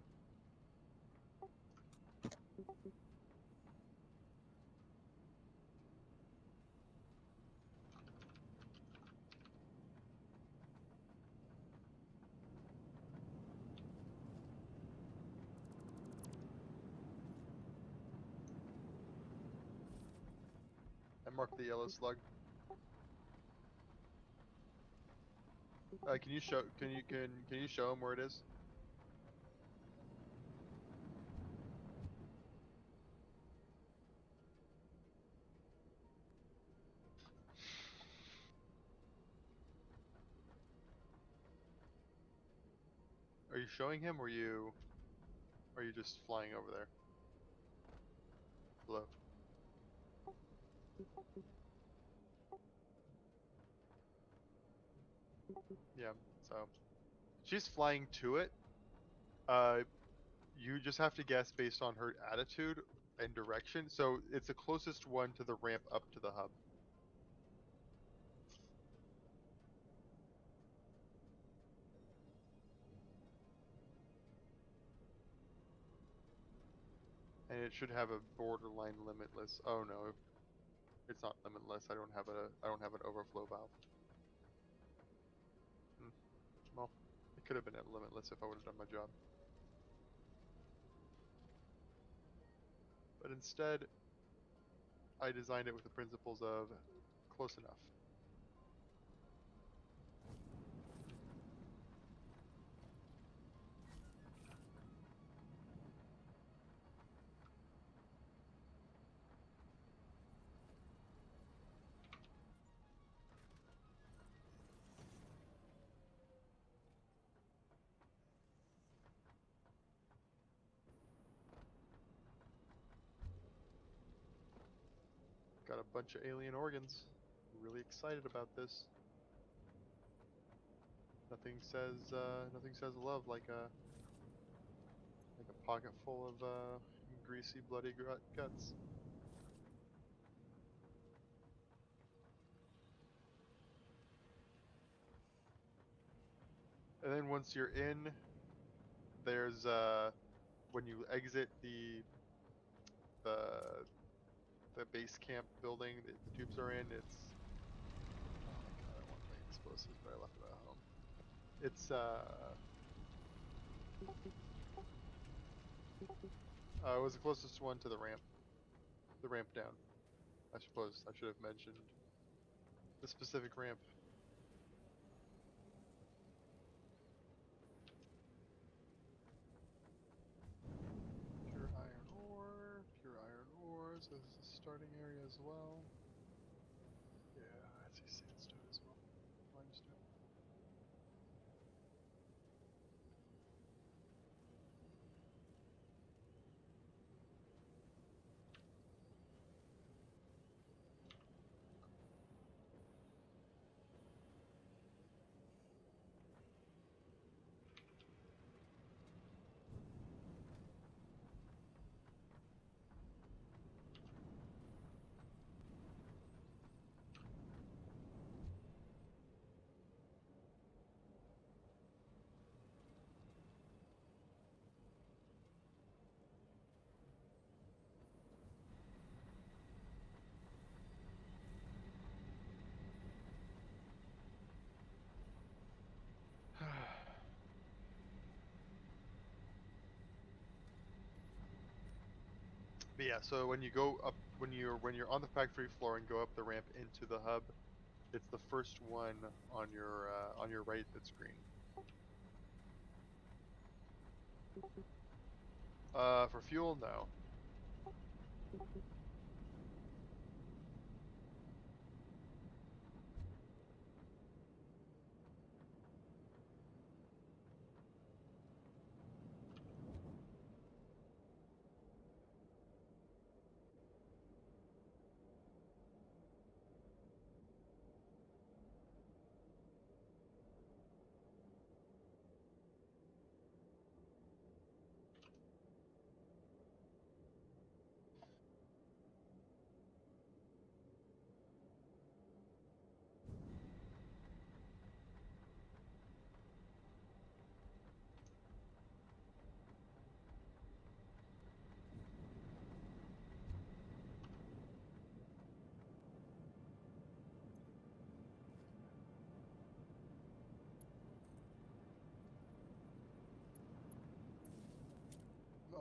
Speaker 2: I marked the yellow slug. Can you show him where it is? Are you showing him or are you just flying over there? Hello. Yeah, so she's flying to it. Uh you just have to guess based on her attitude and direction. So it's the closest one to the ramp up to the hub. And it should have a borderline limitless. Oh no, it's not limitless. I don't have an overflow valve. Hmm. Well, it could have been at limitless if I would have done my job. But instead, I designed it with the principles of close enough. Got a bunch of alien organs. Really excited about this. Nothing says love like a pocket full of greasy, bloody guts. And then once you're in, there's when you exit the the base camp building that the tubes are in, it's oh my god, I want my explosives, but I left them at home. It's it was the closest one to the ramp down. I suppose I should have mentioned the specific ramp. Pure iron ore. So this is the starting area as well. Yeah, I see sandstone as well. Limestone. But yeah, so when you go up, when you're on the factory floor and go up the ramp into the hub, it's the first one on your right that's green. For fuel, no.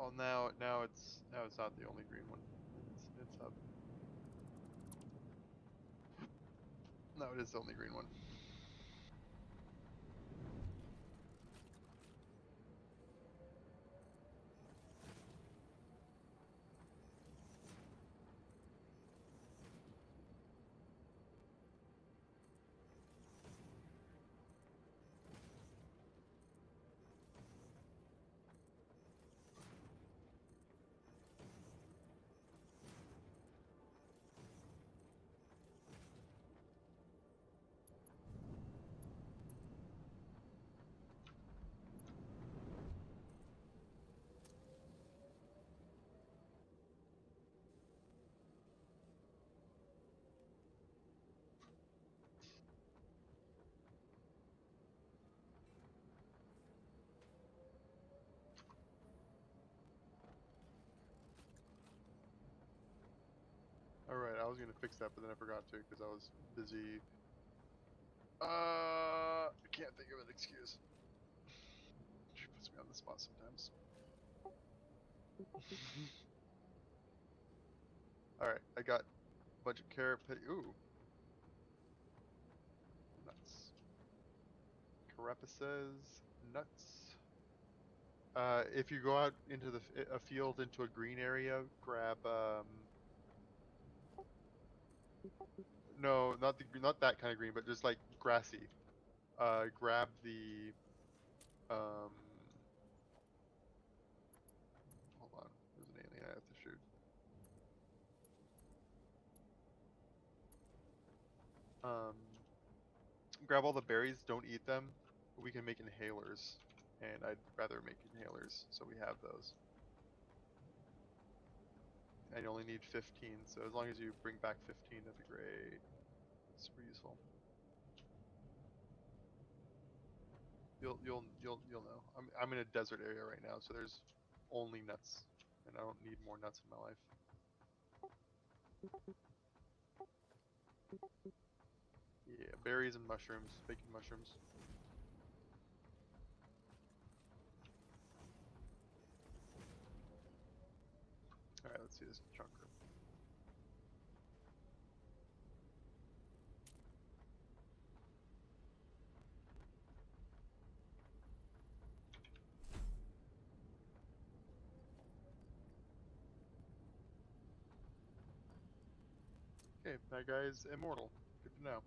Speaker 2: Oh, now it's not the only green one. It's hub. No, it is the only green one. Alright, I was gonna fix that, but then I forgot to because I was busy. I can't think of an excuse. She puts me on the spot sometimes. Alright, I got a bunch of carrot ooh. Nuts. Carapaces, nuts. If you go out into a field into a green area, grab no, not that kind of green, but just like grassy. Grab the um. Hold on, there's an alien I have to shoot. Um, grab all the berries. Don't eat them. We can make inhalers, and I'd rather make inhalers, so we have those. And you only need 15, so as long as you bring back 15, that'd be great. Super useful. You'll know. I'm in a desert area right now, so there's only nuts, and I don't need more nuts in my life. Yeah, berries and mushrooms, baking mushrooms. All right, let's see this trunk room. Okay, that guy's immortal. Good to know.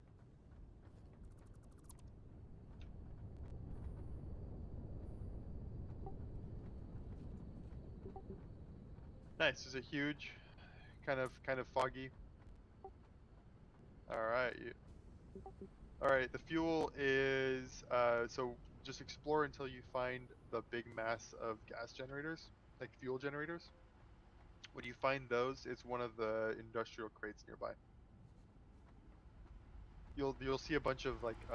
Speaker 2: Nice. Is it huge? Kind of foggy. All right. All right. The fuel is so just explore until you find the big mass of gas generators, like fuel generators. When you find those, it's one of the industrial crates nearby. You'll see a bunch of like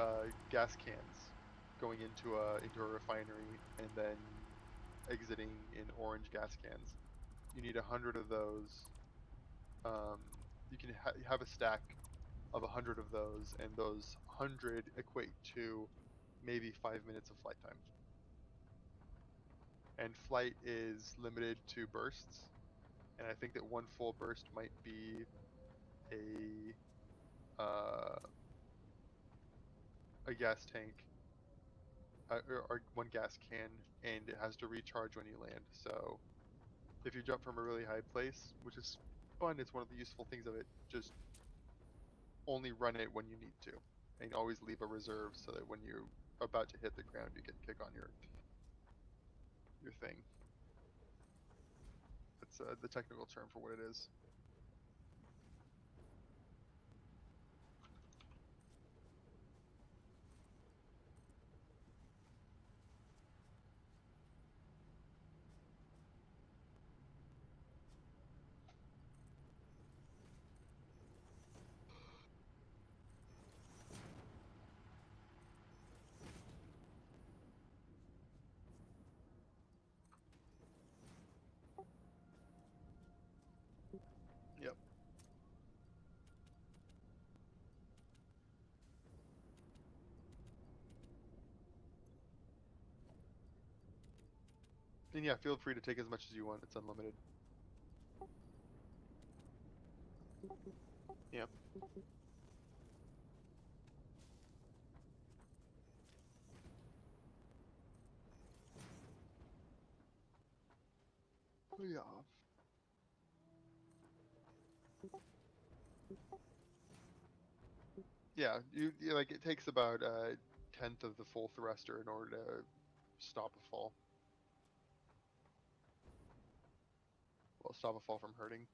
Speaker 2: gas cans going into a refinery and then exiting in orange gas cans. You need 100 of those. Um, you can have a stack of 100 of those, and those 100 equate to maybe 5 minutes of flight time. And flight is limited to bursts, and I think that one full burst might be uh, a gas tank or one gas can, and it has to recharge when you land. So if you jump from a really high place, which is fun, it's one of the useful things of it. Just only run it when you need to, and always leave a reserve so that when you're about to hit the ground, you can kick on your thing. That's the technical term for what it is. Yep. And yeah, feel free to take as much as you want. It's unlimited. Yeah. Yeah. Yeah. You like it takes about a tenth of the full thruster in order to stop a fall. Well, stop a fall from hurting.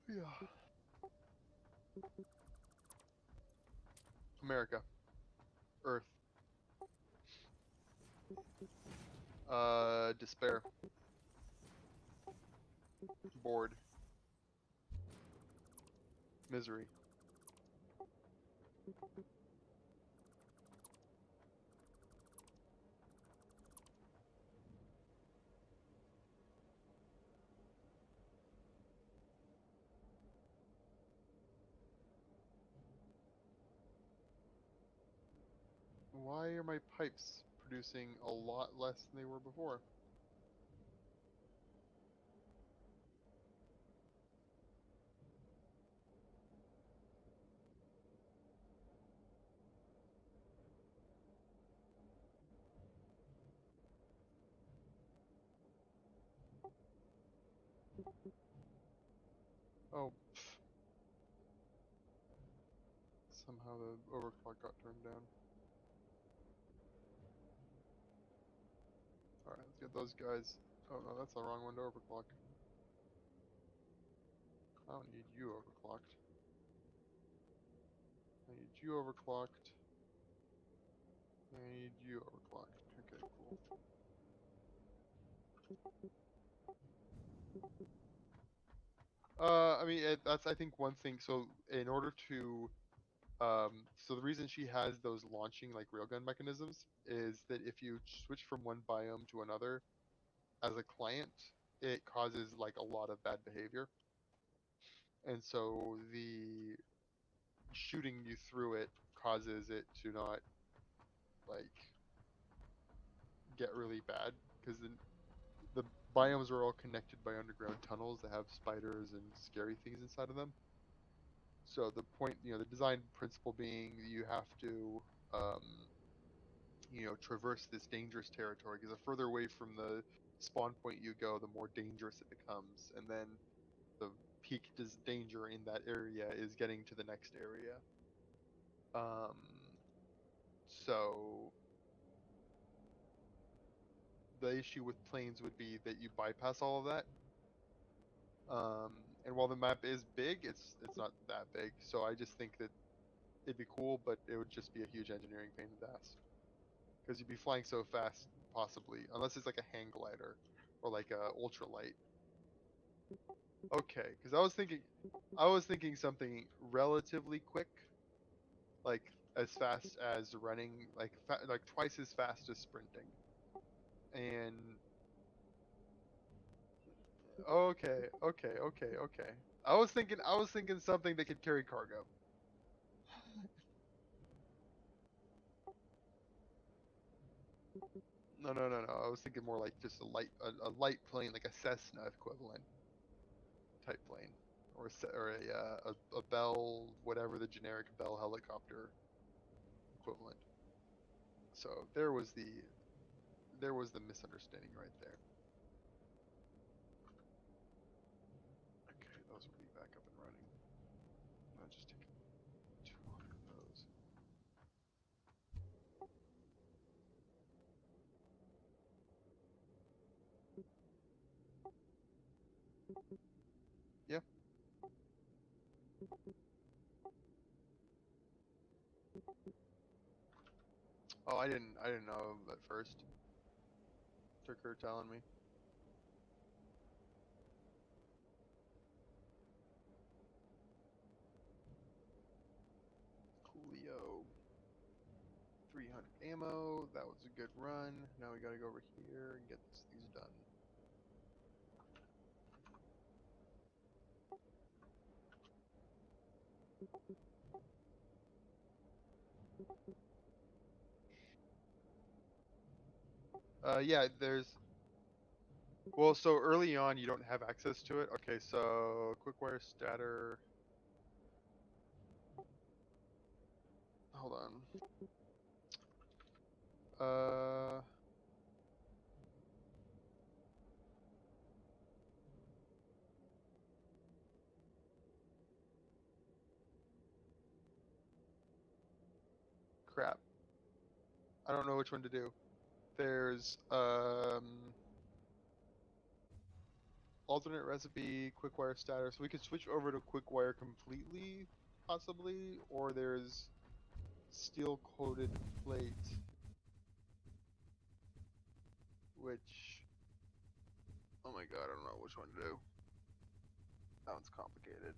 Speaker 2: Yeah. America. Earth. Despair. Bored. Misery. Why are my pipes producing a lot less than they were before? Oh, somehow the overclock got turned down. Alright, let's get those guys. Oh no, that's the wrong one to overclock. I don't need you overclocked. I need you overclocked. I need you overclocked. Okay, cool. I mean, that's I think one thing. So in order to, so the reason she has those launching like railgun mechanisms is that if you switch from one biome to another as a client, it causes like a lot of bad behavior, and so the shooting you through it causes it to not like get really bad because the biomes are all connected by underground tunnels that have spiders and scary things inside of them. So the point, the design principle being you have to, um, traverse this dangerous territory because the further away from the spawn point you go, the more dangerous it becomes, and then the peak danger in that area is getting to the next area. Um, so the issue with planes would be that you bypass all of that. And while the map is big, it's not that big. So I just think that it'd be cool, but it would just be a huge engineering pain in the ass because you'd be flying so fast, possibly, unless it's like a hang glider or like a ultralight. Okay, because I was thinking something relatively quick, like as fast as running, like twice as fast as sprinting. And okay. I was thinking something that could carry cargo. No. I was thinking more like just a light plane, like a Cessna equivalent type plane, or a Bell, whatever the generic Bell helicopter equivalent. So there was the misunderstanding right there. Okay, those will be back up and running. I'll just take 200 of those. Yeah. Oh, I didn't know at first. Took her telling me. Coolio. 300 ammo. That was a good run. Now we gotta go over here and get these done. Yeah, well, so early on you don't have access to it. Okay, so quick wire statter. Hold on. Crap. I don't know which one to do. There's alternate recipe, quick wire statter. So we could switch over to quick wire completely, possibly, or there's steel coated plate, which, oh my god, I don't know which one to do. That one's complicated.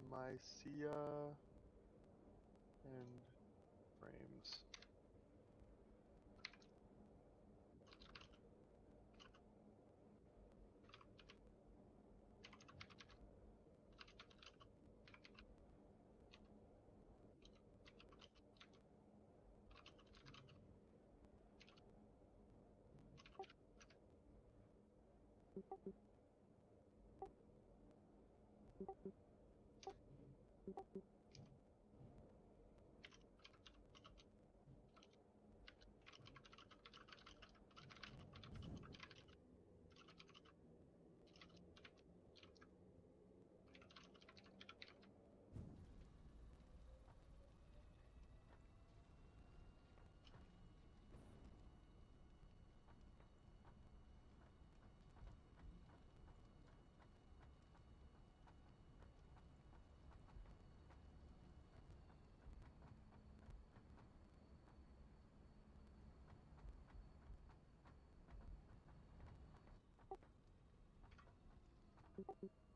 Speaker 2: Mycia and frames.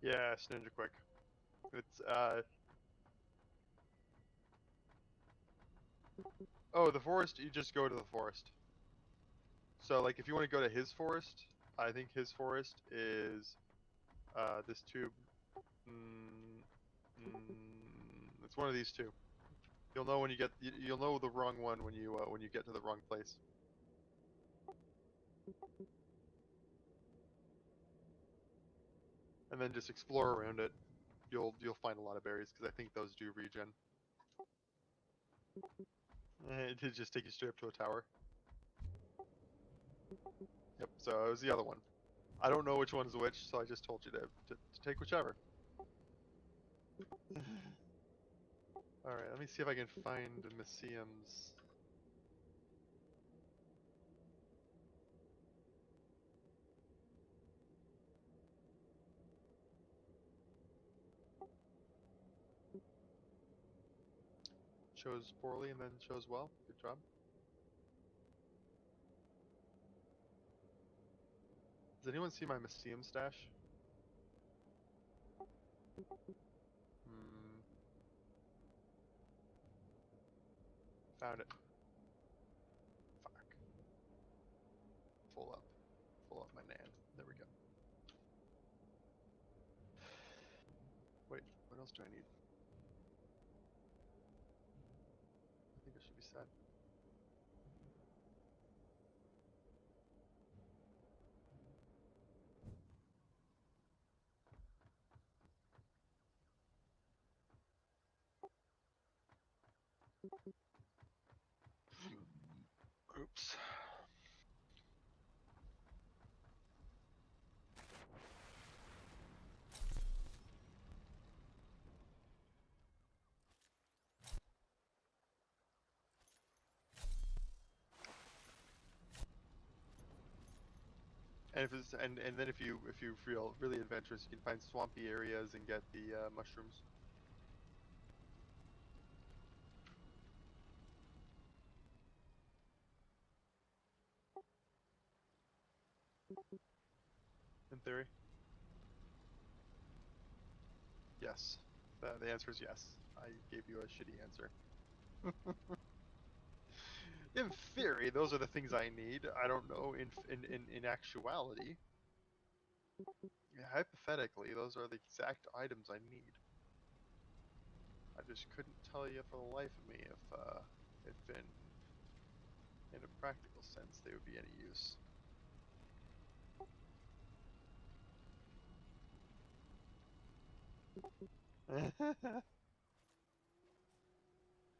Speaker 2: Yes, Ninja Quick. It's oh, the forest. You just go to the forest. So like, if you want to go to his forest, I think his forest is this tube. Mm, it's one of these two. You'll know when you get. You'll know the wrong one when you get to the wrong place. And then just explore around it. You'll find a lot of berries because I think those do regen. It did just take you straight up to a tower. Yep. So it was the other one. I don't know which one is which, so I just told you to take whichever. All right. Let me see if I can find the museums. Chose poorly and then chose well. Good job. Does anyone see my museum stash? Hmm. Found it. Fuck. Full up. Full up my NAND. There we go. Wait, what else do I need? I think it should be set. Oops. And if it's, and then if you feel really adventurous, you can find swampy areas and get the mushrooms. In theory. Yes. The answer is yes. I gave you a shitty answer. In theory, those are the things I need. I don't know in actuality. Hypothetically, those are the exact items I need. I just couldn't tell you for the life of me if in a practical sense they would be any use.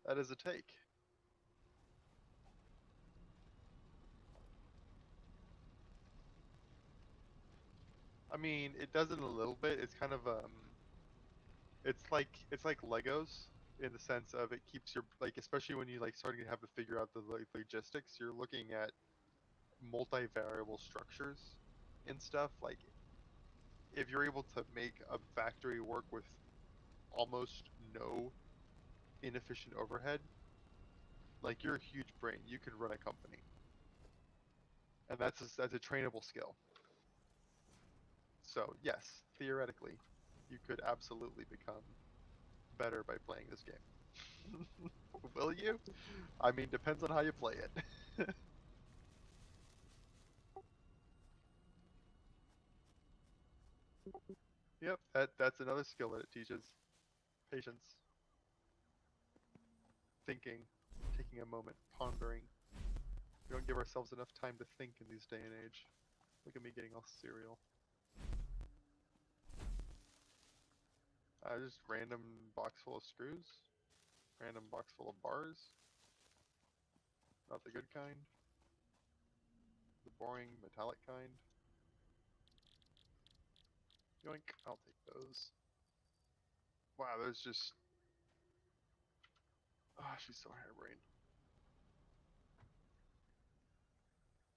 Speaker 2: That is a take. I mean, it does it a little bit. It's kind of it's like Legos in the sense of it keeps your like, especially when you like starting to have to figure out the like, logistics. You're looking at multivariable structures and stuff. Like, if you're able to make a factory work with almost no inefficient overhead, like, you're a huge brain. You can run a company, and that's a trainable skill. So yes, theoretically, you could absolutely become better by playing this game. Will you? I mean, depends on how you play it. Yep, that's another skill that it teaches. Patience, thinking, taking a moment, pondering. We don't give ourselves enough time to think in these day and age. Look at me getting all cereal. Just random box full of screws. Random box full of bars. Not the good kind. The boring metallic kind. Yoink, I'll take those. Wow, there's just... Ah, she's so harebrained.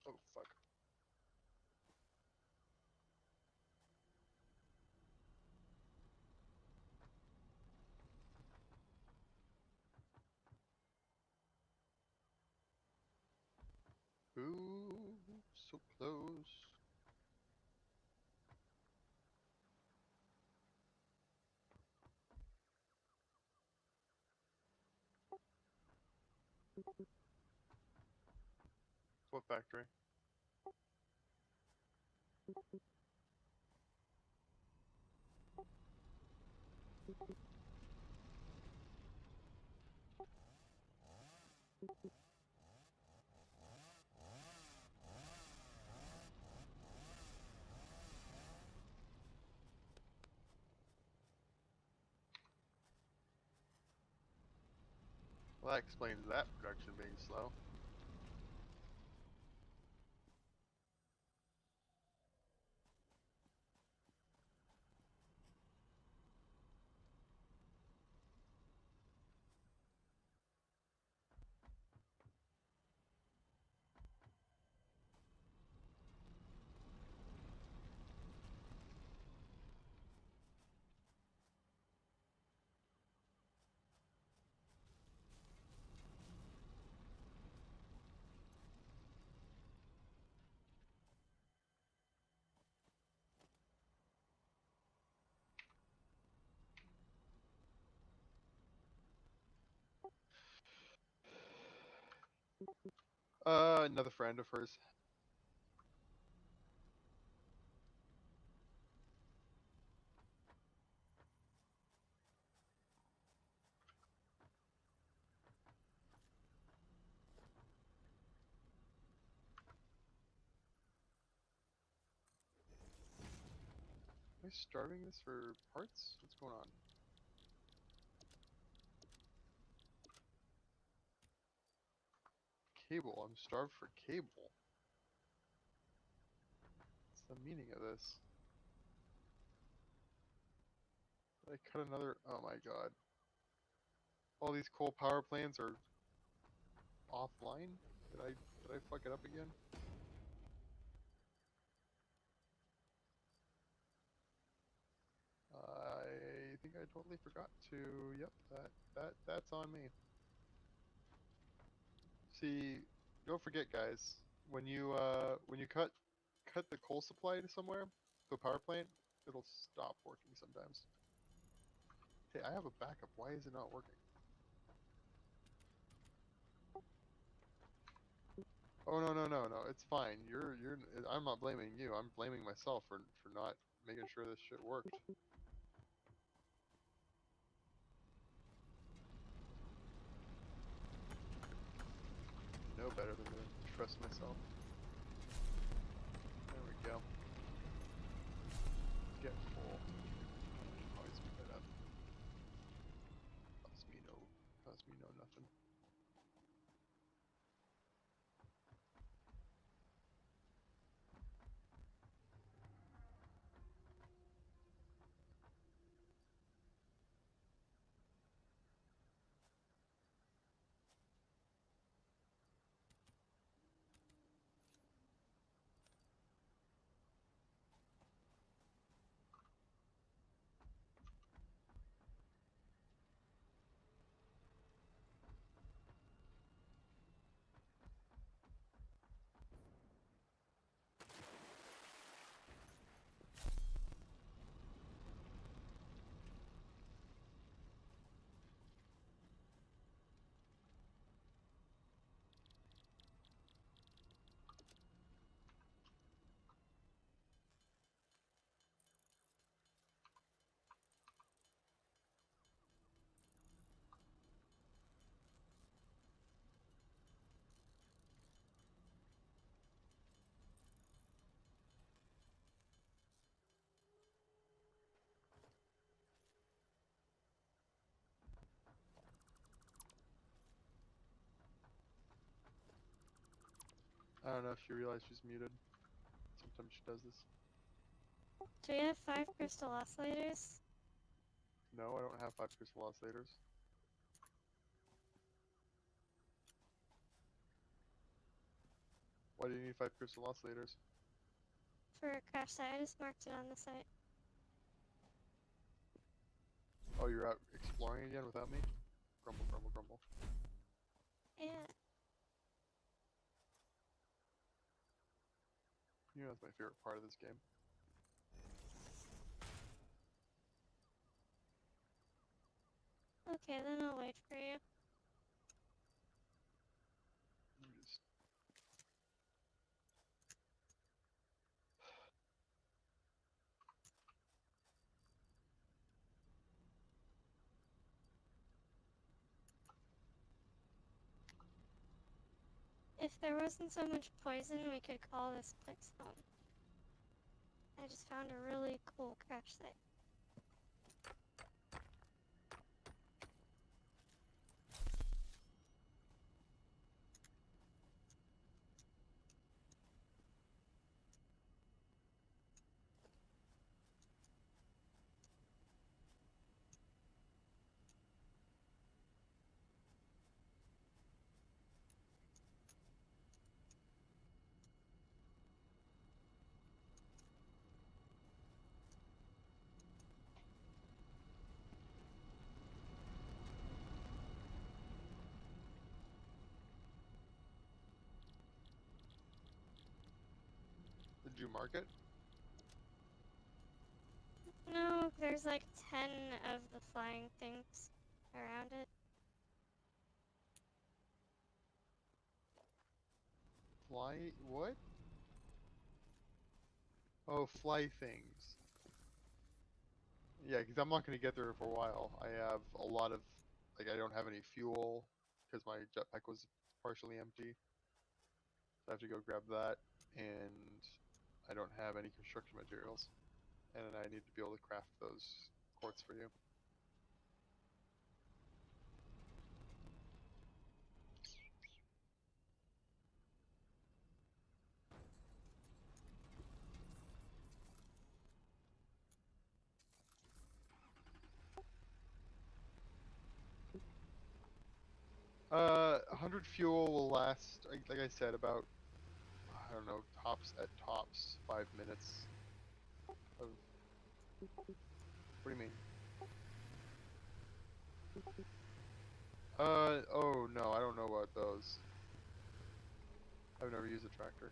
Speaker 2: Oh, fuck. Ooh, so close. What factory? Well, that explains that production being slow. Another friend of hers. Am I starving this for parts? What's going on? Cable. I'm starved for cable. What's the meaning of this? Did I cut another? Oh my god. All these coal power plants are offline? Did I fuck it up again? I think I totally forgot to. Yep, that's on me. See, don't forget, guys. When you cut the coal supply to somewhere, to a power plant, it'll stop working sometimes. Hey, I have a backup. Why is it not working? Oh no, it's fine. I'm not blaming you. I'm blaming myself for not making sure this shit worked. Know better than to trust myself. There we go. Get full. Always speed that up. Cost me no nothing. I don't know if she realized she's muted. Sometimes she does this.
Speaker 1: Do we have 5 crystal oscillators?
Speaker 2: No, I don't have 5 crystal oscillators. Why do you need 5 crystal oscillators?
Speaker 1: For a crash site, I just marked it on the site.
Speaker 2: Oh, you're out exploring again without me? Grumble, grumble, grumble.
Speaker 1: Yeah.
Speaker 2: You know that's my favorite part of this game.
Speaker 1: Okay, then I'll wait for you.
Speaker 2: Let me just
Speaker 1: If there wasn't so much poison, we could call this place home. I just found a really cool crash site.
Speaker 2: Did you mark it?
Speaker 1: No, there's like 10 of the flying things around it.
Speaker 2: Fly what? Oh, fly things. Yeah, because I'm not going to get there for a while. I have a lot of, like, I don't have any fuel because my jetpack was partially empty. So I have to go grab that, and I don't have any construction materials. And I need to be able to craft those quartz for you. Uh, 100 fuel will last, like I said, about, I don't know, at tops, 5 minutes of, what do you mean? Oh no, I don't know about those. I've never used a tractor.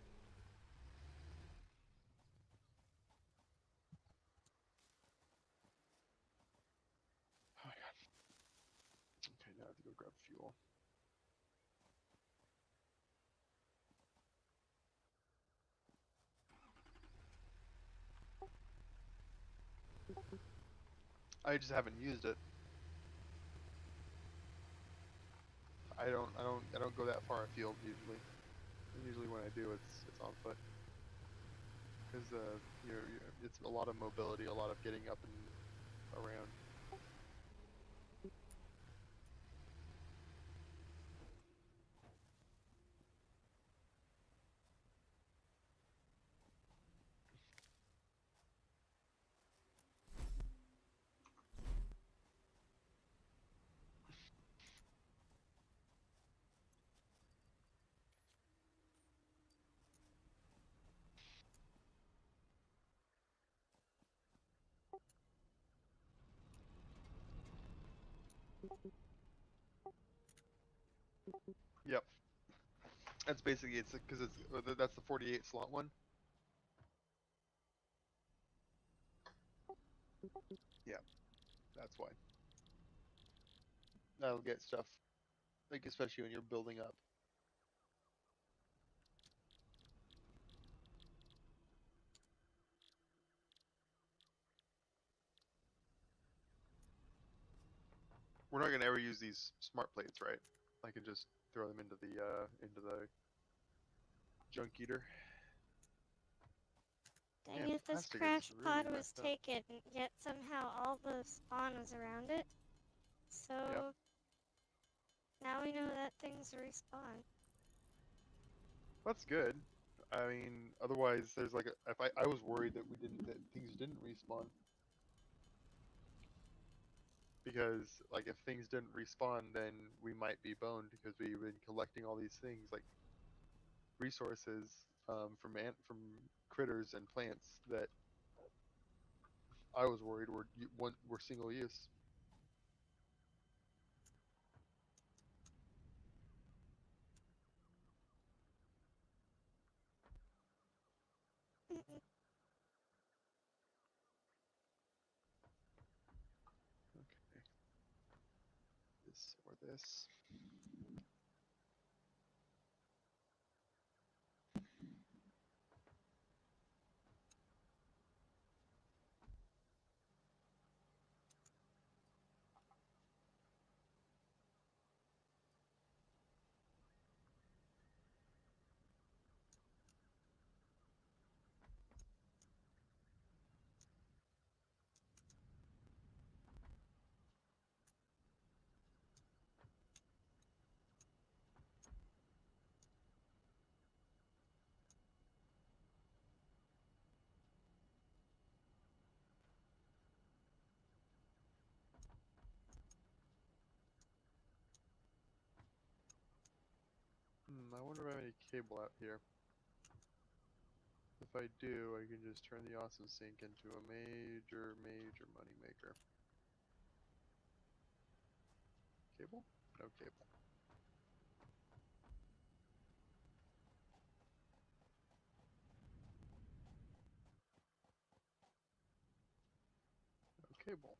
Speaker 2: Oh my god. Okay, now I have to go grab fuel. I just haven't used it. I don't go that far afield usually. Usually when I do, it's on foot. Because it's a lot of mobility, a lot of getting up and around. Yep. That's basically it's because that's the 48 slot one. Yeah, that's why. That'll get stuff, like especially when you're building up. We're not gonna ever use these smart plates, right? I can just throw them into the junk eater.
Speaker 1: Dang
Speaker 2: Man,
Speaker 1: it, this
Speaker 2: plastic is
Speaker 1: crash
Speaker 2: really
Speaker 1: pod was
Speaker 2: messed up.
Speaker 1: taken, yet somehow all the spawn was around it. So,
Speaker 2: Yep.
Speaker 1: now we know that things respawn.
Speaker 2: That's good. I mean, otherwise, there's like if I was worried that that things didn't respawn because like if things didn't respawn, then we might be boned because we've been collecting all these things like resources from critters and plants that I was worried were single use. Okay, this or this. I wonder if I have any cable out here. If I do, I can just turn the awesome sink into a major money maker. Cable? No cable. No cable.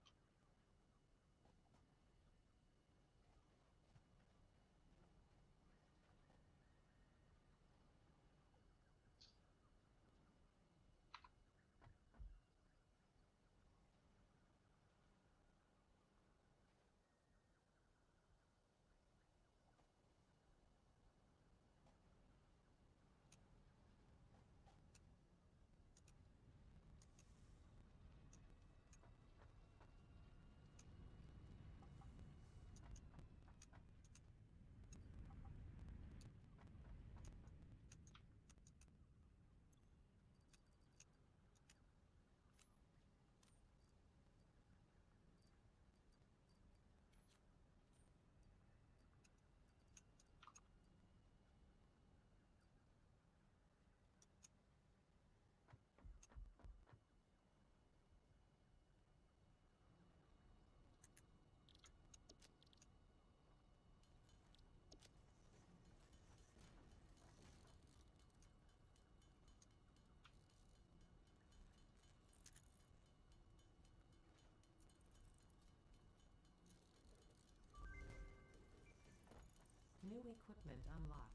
Speaker 3: New equipment unlocked.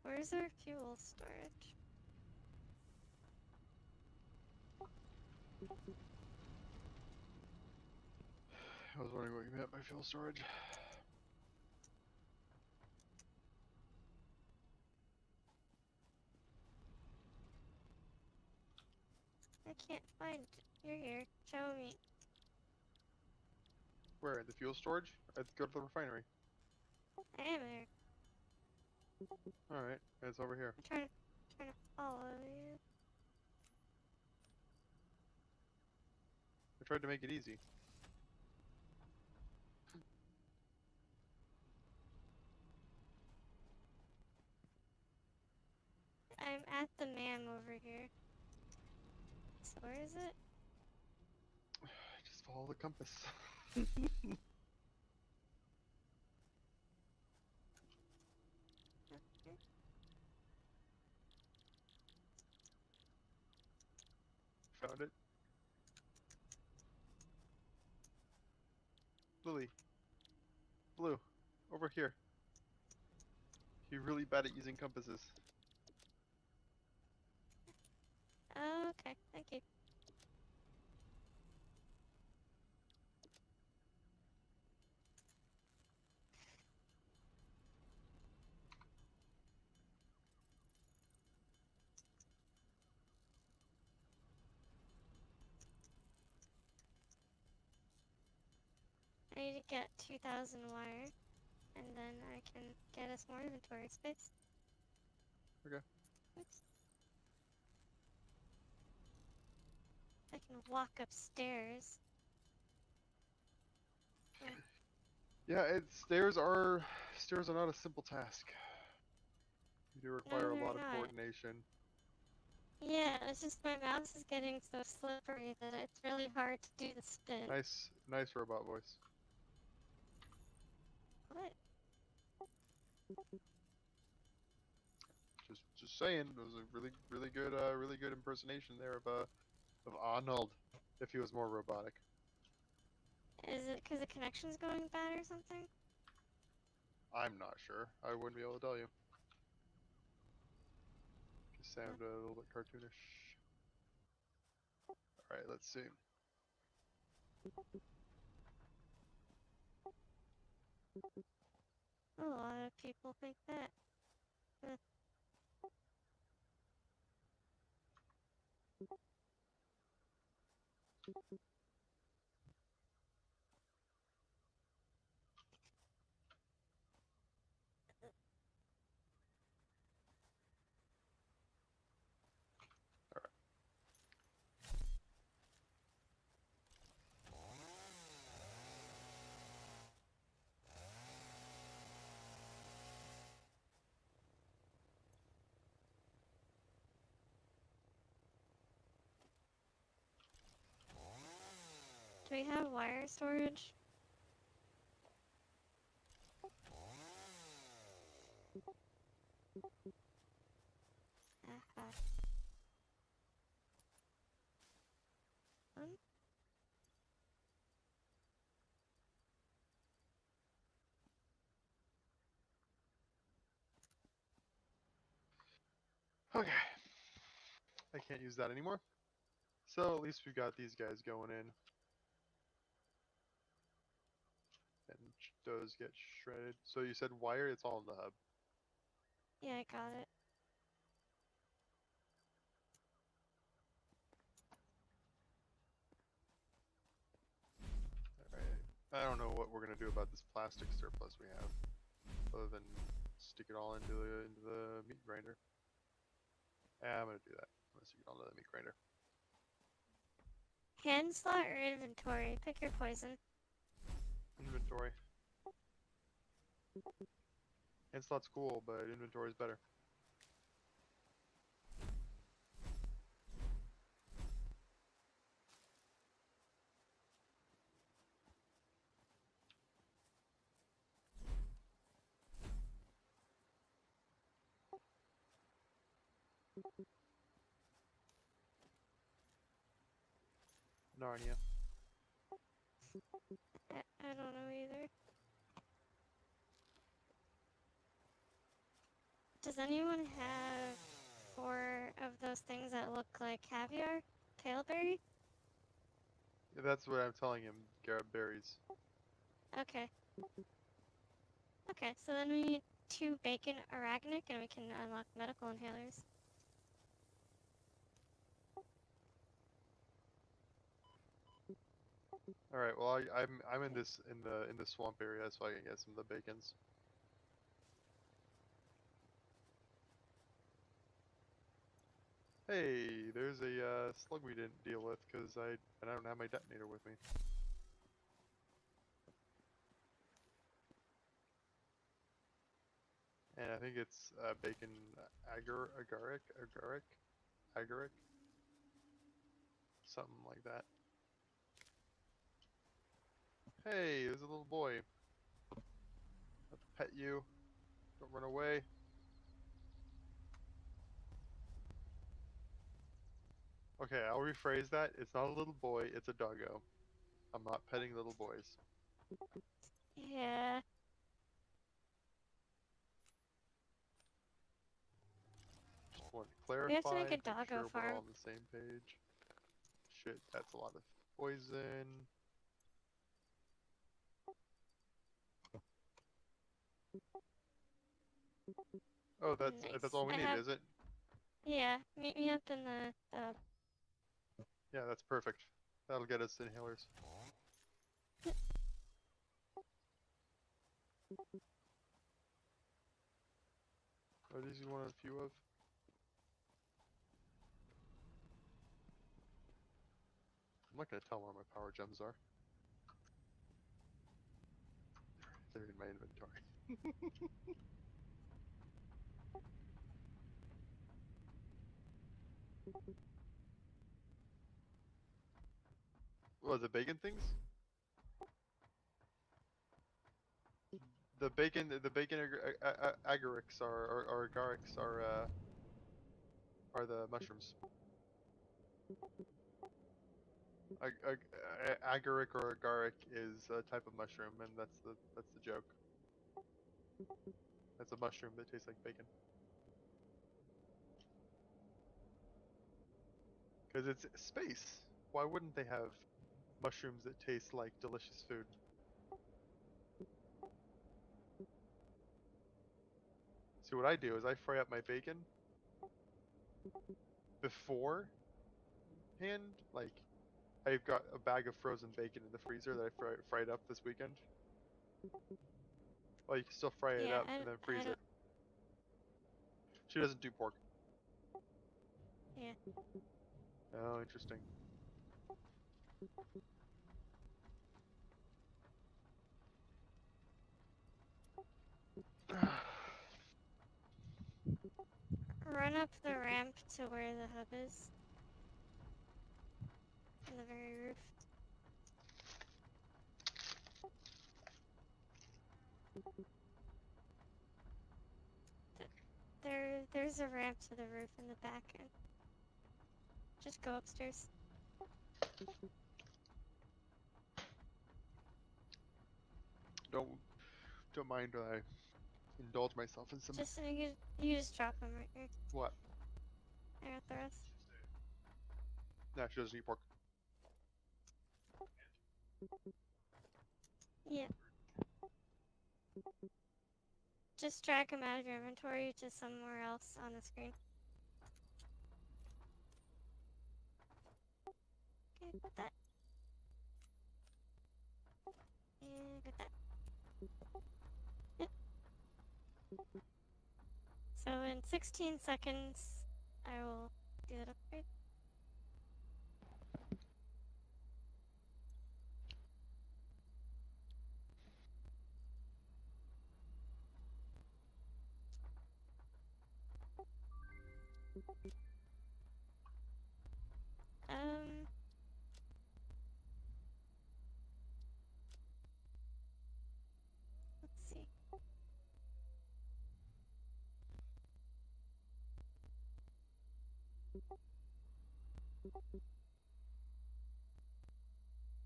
Speaker 1: Where's our fuel storage?
Speaker 2: I was wondering what you meant by fuel storage.
Speaker 1: I can't find it. You're here. Show me.
Speaker 2: Where? The fuel storage? Let's go to the refinery.
Speaker 1: I am there.
Speaker 2: Alright, it's over here.
Speaker 1: I'm trying to follow you.
Speaker 2: I tried to make it easy.
Speaker 1: I'm at the man over here. So where is it?
Speaker 2: Just follow the compass.
Speaker 1: Okay.
Speaker 2: Found it. Lily. Blue. Over here. You're really bad at using compasses.
Speaker 1: Oh, okay. Thank you. I need to get 2,000 wire, and then I can get us more inventory space.
Speaker 2: Okay.
Speaker 1: Oops. I can walk upstairs.
Speaker 2: Yeah, stairs are not a simple task. You do require a
Speaker 1: they're
Speaker 2: lot of
Speaker 1: not.
Speaker 2: coordination.
Speaker 1: Yeah, it's just my mouse is getting so slippery that it's really hard to do the spin.
Speaker 2: Nice robot voice.
Speaker 1: What?
Speaker 2: Just saying, it was a really good impersonation there of Arnold, if he was more robotic.
Speaker 1: Is it because the connection's going bad or something?
Speaker 2: I'm not sure. I wouldn't be able to tell you. sound a little bit cartoonish. Alright, let's see.
Speaker 1: A lot of people think that. Do we have wire storage? Uh-huh.
Speaker 2: Okay. I can't use that anymore. So at least we got these guys going in. And those get shredded. So you said wire, it's all in the hub.
Speaker 1: Yeah, I got it.
Speaker 2: Alright. I don't know what we're gonna do about this plastic surplus we have. Other than stick it all into the meat grinder. Yeah, I'm gonna do that. I'm gonna stick it all into the meat grinder.
Speaker 1: Hand slot or inventory? Pick your poison.
Speaker 2: Inventory. Hand slot's cool, but inventory's better. Narnia.
Speaker 1: I don't know either. Does anyone have 4 of those things that look like caviar? Tailberry?
Speaker 2: Yeah, that's what I'm telling him. Grab berries.
Speaker 1: Okay. Okay, so then we need 2 bacon arachnic and we can unlock medical inhalers.
Speaker 2: All right. Well, I'm in the swamp area, so I can get some of the bacons. Hey, there's a slug we didn't deal with because I don't have my detonator with me. And I think it's bacon agaric, something like that. Hey, there's a little boy. Let's pet you. Don't run away. Okay, I'll rephrase that. It's not a little boy, it's a doggo. I'm not petting little boys.
Speaker 1: Yeah.
Speaker 2: Just want to
Speaker 1: We have to
Speaker 2: clarify,
Speaker 1: make a
Speaker 2: make
Speaker 1: doggo
Speaker 2: sure we're
Speaker 1: farm.
Speaker 2: all on the same page. Shit, that's a lot of poison. Oh, that's
Speaker 1: Nice.
Speaker 2: all we
Speaker 1: I
Speaker 2: need,
Speaker 1: have,
Speaker 2: is it?
Speaker 1: yeah, meet me up in the
Speaker 2: Yeah, that's perfect. That'll get us inhalers. Are these you want a few of? I'm not gonna tell where my power gems are. They're in my inventory. What, the bacon things? The bacon agarics or agarics are the mushrooms. Agaric or agaric is a type of mushroom, and that's the joke. That's a mushroom that tastes like bacon. Because it's space. Why wouldn't they have mushrooms that taste like delicious food? So what I do is I fry up my bacon beforehand. Like, I've got a bag of frozen bacon in the freezer that I fried up this weekend. Well, you can still fry it
Speaker 1: Yeah,
Speaker 2: up and then
Speaker 1: I
Speaker 2: freeze
Speaker 1: don't.
Speaker 2: it. She doesn't do pork.
Speaker 1: Yeah.
Speaker 2: Oh, interesting.
Speaker 1: Run up the ramp to where the hub is. On the very roof. There's a ramp to the roof in the back end. Just go upstairs.
Speaker 2: Don't mind I indulge myself in some
Speaker 1: Just you just drop them right here.
Speaker 2: what?
Speaker 1: I got the rest.
Speaker 2: Nah, she doesn't eat pork.
Speaker 1: Yeah. Just drag them out of your inventory to somewhere else on the screen. Okay, got that. And got that. Yep. So in 16 seconds, I will do that upgrade. Um, let's see.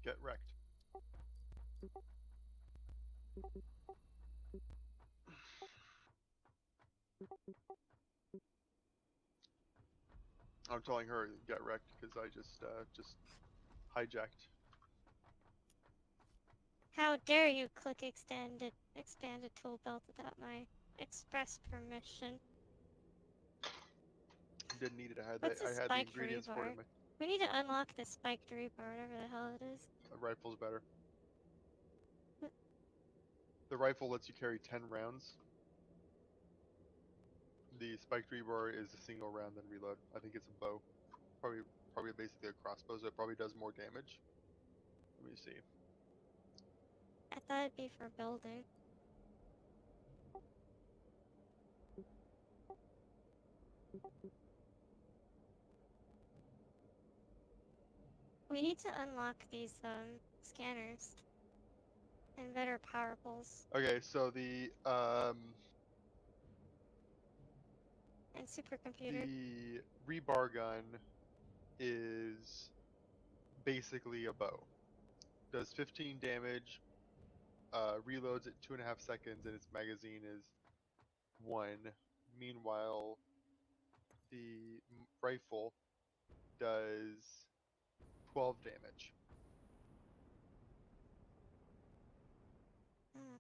Speaker 2: Get wrecked. I'm telling her get wrecked because I just hijacked.
Speaker 1: How dare you click expanded tool belt without my express permission?
Speaker 2: Didn't need it.
Speaker 1: What's a
Speaker 2: I had the
Speaker 1: spiked
Speaker 2: ingredients for it
Speaker 1: rebar?
Speaker 2: in my.
Speaker 1: We need to unlock the spiked rebar, whatever the hell it is.
Speaker 2: The rifle's better.
Speaker 1: What?
Speaker 2: The rifle lets you carry 10 rounds. The spiked rebar is a single round then reload. I think it's a bow. Probably basically a crossbow, so it probably does more damage. Let me see.
Speaker 1: I thought it'd be for building. We need to unlock these scanners and better power poles
Speaker 2: Okay, so the
Speaker 1: and supercomputer.
Speaker 2: the rebar gun is basically a bow. Does 15 damage, reloads at 2.5 seconds, and its magazine is 1. Meanwhile, the rifle does 12 damage.
Speaker 1: Hmm.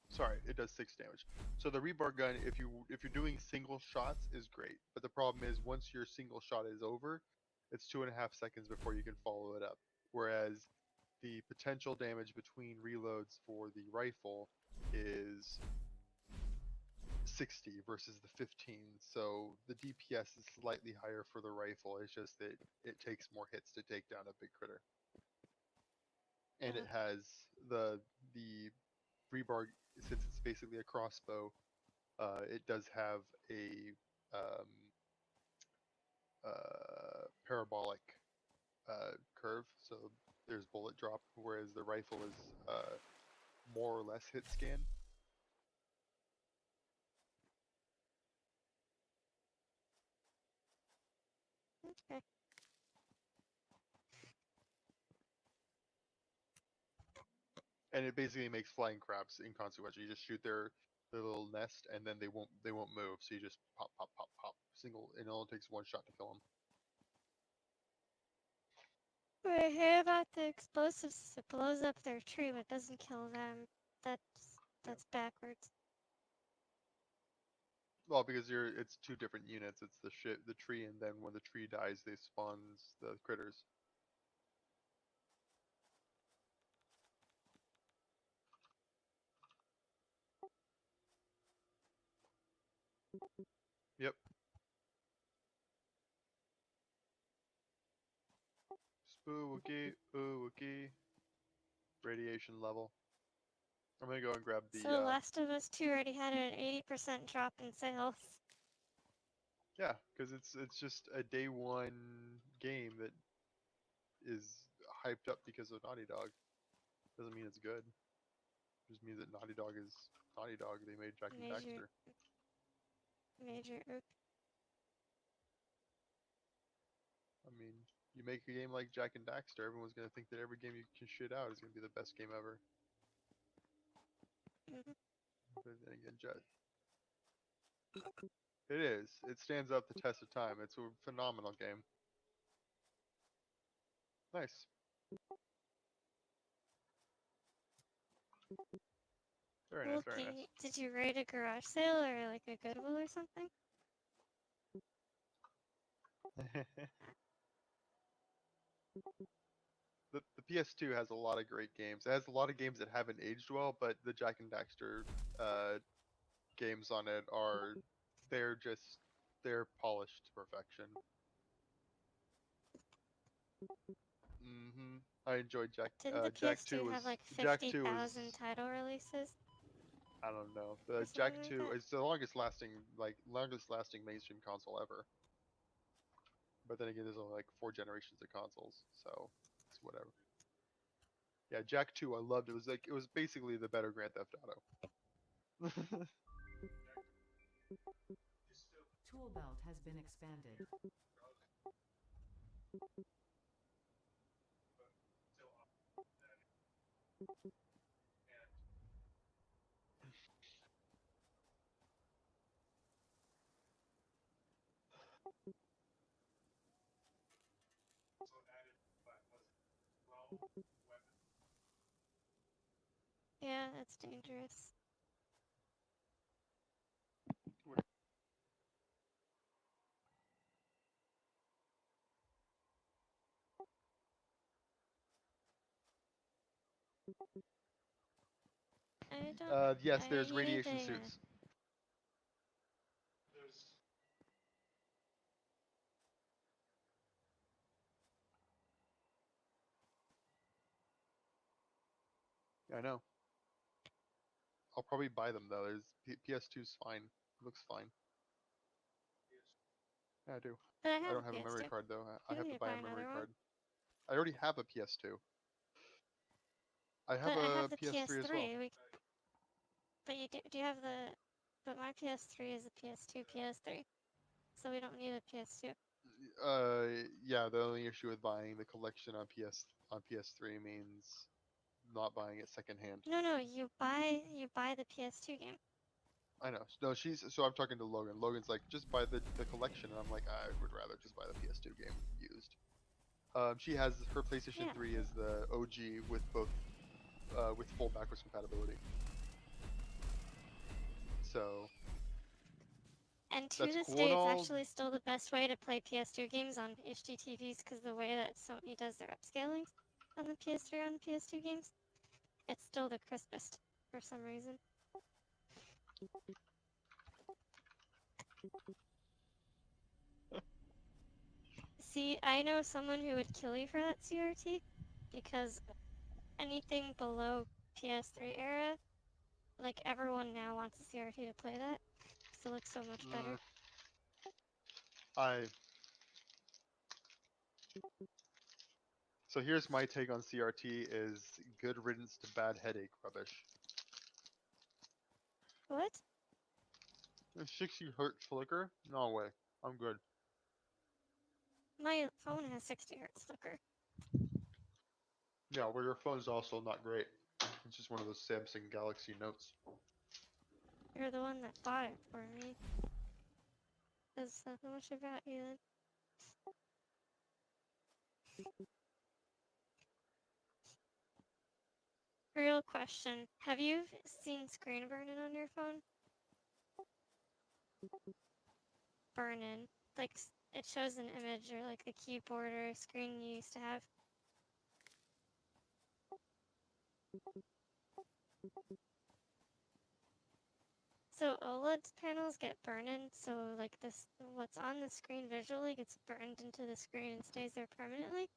Speaker 2: Sorry, it does 6 damage. So the rebar gun, if you're doing single shots, is great. But the problem is once your single shot is over, it's 2.5 seconds before you can follow it up. Whereas the potential damage between reloads for the rifle is 60 versus the 15. So the DPS is slightly higher for the rifle. It's just that it takes more hits to take down a big critter. And it has the rebar, since it's basically a crossbow. It does have a um, parabolic curve, so there's bullet drop, whereas the rifle is more or less hit scan.
Speaker 1: Okay.
Speaker 2: And it basically makes flying crabs inconsequential. You just shoot the their little nest, and then they won't move. So you just pop, pop, pop, pop, single, and it only takes one shot to kill them.
Speaker 1: I hear about the explosives. It blows up their tree, but doesn't kill them. That's backwards.
Speaker 2: Well, because it's two different units. It's the tree, and then when the tree dies, they spawns the critters. Yep. Spooky, ooky. Radiation level. I'm gonna go and grab the.
Speaker 1: So Last of Us 2 already had an 80% drop in sales.
Speaker 2: Yeah, because it's just a day one game that is hyped up because of Naughty Dog. Doesn't mean it's good. Just means that Naughty Dog is Naughty Dog. They made Jack and Daxter.
Speaker 1: Major ook.
Speaker 2: I mean, you make a game like Jack and Daxter, everyone's gonna think that every game you can shit out is gonna be the best game ever.
Speaker 1: Mhm.
Speaker 2: But then again, it is. It stands up the test of time. It's a phenomenal game. Nice. Very nice. Very
Speaker 1: Okay, did you rate a garage sale or like a Goodwill or something?
Speaker 2: nice. The PS2 has a lot of great games. It has a lot of games that haven't aged well, but the Jack and Daxter games on it they're polished to perfection. I enjoyed
Speaker 1: Didn't the
Speaker 2: Jack
Speaker 1: PS2
Speaker 2: 2 was
Speaker 1: have like
Speaker 2: Jack 2 was
Speaker 1: 50,000 title releases?
Speaker 2: I don't know.
Speaker 1: Or
Speaker 2: The Jack
Speaker 1: something like
Speaker 2: 2
Speaker 1: that?
Speaker 2: is the longest lasting mainstream console ever. But then again, there's only like 4 generations of consoles, so it's whatever. Yeah, Jack 2 I loved. It was basically the better Grand Theft Auto.
Speaker 3: Tool belt has been expanded.
Speaker 1: Yeah, that's dangerous. I don't.
Speaker 2: Yes,
Speaker 1: I
Speaker 2: there's
Speaker 1: need
Speaker 2: radiation
Speaker 1: a.
Speaker 2: suits. I know. I'll probably buy them though. PS2's fine. Looks fine. Yeah, I do.
Speaker 1: But I
Speaker 2: I
Speaker 1: have
Speaker 2: don't
Speaker 1: a
Speaker 2: have a memory
Speaker 1: PS2.
Speaker 2: card though. I
Speaker 1: You
Speaker 2: have
Speaker 1: need
Speaker 2: to
Speaker 1: to
Speaker 2: buy
Speaker 1: buy
Speaker 2: a memory
Speaker 1: another one.
Speaker 2: card. I already have a PS2. I have
Speaker 1: But I have
Speaker 2: a
Speaker 1: the
Speaker 2: PS3 as well.
Speaker 1: PS3. But do you have the? But my PS3 is a PS2 PS3, so we don't need a PS2.
Speaker 2: Yeah. The only issue with buying the collection on PS3 means not buying it secondhand.
Speaker 1: No, you buy the PS2 game.
Speaker 2: I know. No, so I'm talking to Logan. Logan's like, just buy the collection, and I'm like, I would rather just buy the PS2 game used. She has her PlayStation
Speaker 1: Yeah.
Speaker 2: 3 is the OG with both with full backwards compatibility. So
Speaker 1: And to
Speaker 2: that's
Speaker 1: this
Speaker 2: cool and
Speaker 1: day, it's
Speaker 2: all.
Speaker 1: actually still the best way to play PS2 games on HD TVs because the way that Sony does their upscaling on the PS3 on the PS2 games, it's still the crispest for some reason. See, I know someone who would kill you for that CRT because anything below PS3 era, like everyone now wants a CRT to play that because it looks so much better.
Speaker 2: I So here's my take on CRT: is good riddance to bad headache rubbish.
Speaker 1: What?
Speaker 2: A 60 Hz flicker? No way. I'm good.
Speaker 1: My phone has 60 hertz flicker.
Speaker 2: Yeah, well, your phone's also not great. It's just one of those Samsung Galaxy Notes.
Speaker 1: You're the one that bought it for me. There's nothing much about you then. Real question. Have you seen screen burn-in on your phone? Burn-in. Like, it shows an image or like the keyboard or screen you used to have. So OLED panels get burned, so like this, what's on the screen visually gets burned into the screen and stays there permanently,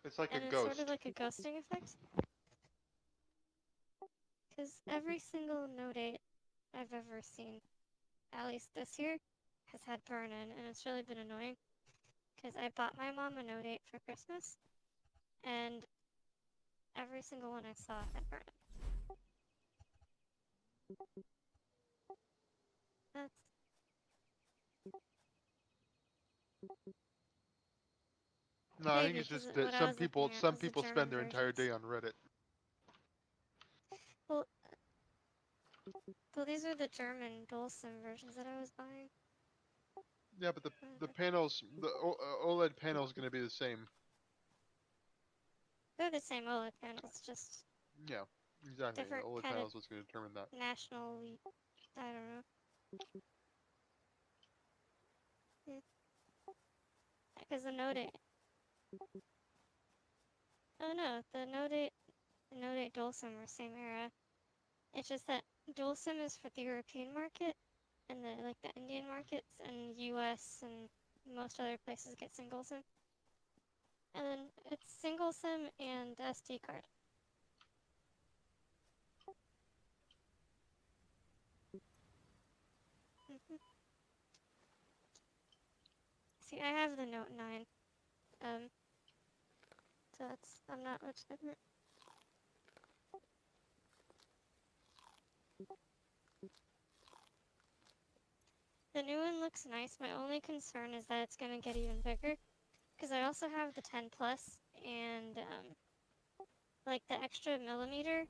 Speaker 2: It's like
Speaker 1: and
Speaker 2: a
Speaker 1: it's sort of
Speaker 2: ghost.
Speaker 1: like a ghosting effect. Because every single Note 8 I've ever seen, at least this year, has had burn-in, and it's really been annoying. Because I bought my mom a Note 8 for Christmas, and every single one I saw had burn-in. That's
Speaker 2: No, I think
Speaker 1: maybe
Speaker 2: it's
Speaker 1: because
Speaker 2: just
Speaker 1: what
Speaker 2: that
Speaker 1: I was looking at
Speaker 2: some
Speaker 1: was the
Speaker 2: people spend
Speaker 1: German
Speaker 2: their entire
Speaker 1: versions.
Speaker 2: day on Reddit.
Speaker 1: Well, these are the German dual SIM versions that I was buying.
Speaker 2: Yeah, but the
Speaker 1: Whatever.
Speaker 2: panels, the OLED panel is going to be the same.
Speaker 1: They're the same OLED panels, just
Speaker 2: Yeah, exactly. The
Speaker 1: different
Speaker 2: OLED
Speaker 1: kind of
Speaker 2: panel is what's going to determine that.
Speaker 1: national. I don't know. Because the Note 8. Oh no, the Note 8 dual SIM are same era. It's just that dual SIM is for the European market and the like the Indian markets and US and most other places get single SIM. And then it's single SIM and SD card. See, I have the Note 9. So I'm not much different. The new one looks nice. My only concern is that it's gonna get even bigger. Because I also have the 10 Plus and like the extra millimeter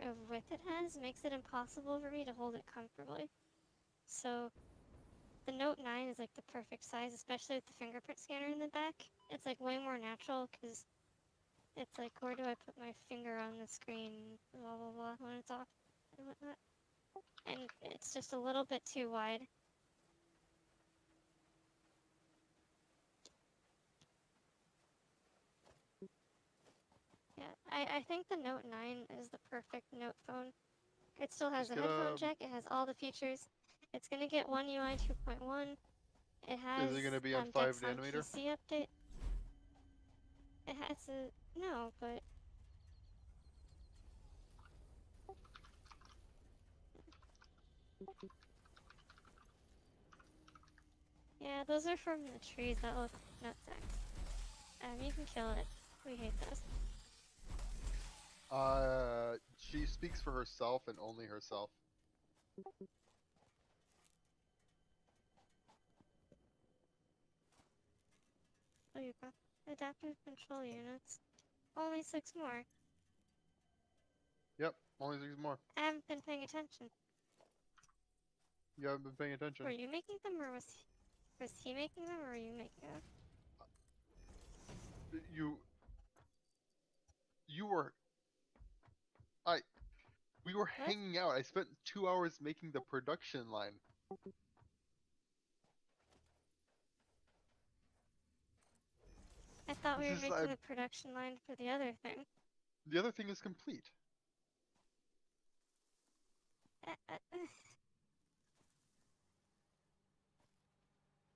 Speaker 1: of width it has makes it impossible for me to hold it comfortably. So the Note 9 is like the perfect size, especially with the fingerprint scanner in the back. It's like way more natural because it's like, where do I put my finger on the screen, blah blah blah, when it's off and whatnot. And it's just a little bit too wide. Yeah, I think the Note 9 is the perfect Note phone. It still has
Speaker 2: Just
Speaker 1: a
Speaker 2: get
Speaker 1: headphone
Speaker 2: a.
Speaker 1: jack, it has all the features. It's gonna get One UI 2.1. It
Speaker 2: Is
Speaker 1: has
Speaker 2: it going to be on 5
Speaker 1: Dexon
Speaker 2: nanometer?
Speaker 1: PC update. It has a no, but yeah, those are from the trees that look nutsack. You can kill it. We hate those.
Speaker 2: She speaks for herself and only herself.
Speaker 1: Oh, you got adaptive control units. Only 6 more.
Speaker 2: Yep, only 6 more.
Speaker 1: I haven't been paying attention.
Speaker 2: You haven't been paying attention.
Speaker 1: Were you making them, or was he making them, or were you making them?
Speaker 2: You were I we were
Speaker 1: What?
Speaker 2: hanging out. I spent 2 hours making the production line.
Speaker 1: I thought we
Speaker 2: This
Speaker 1: were
Speaker 2: is
Speaker 1: making the production line for the other thing.
Speaker 2: the other thing is complete.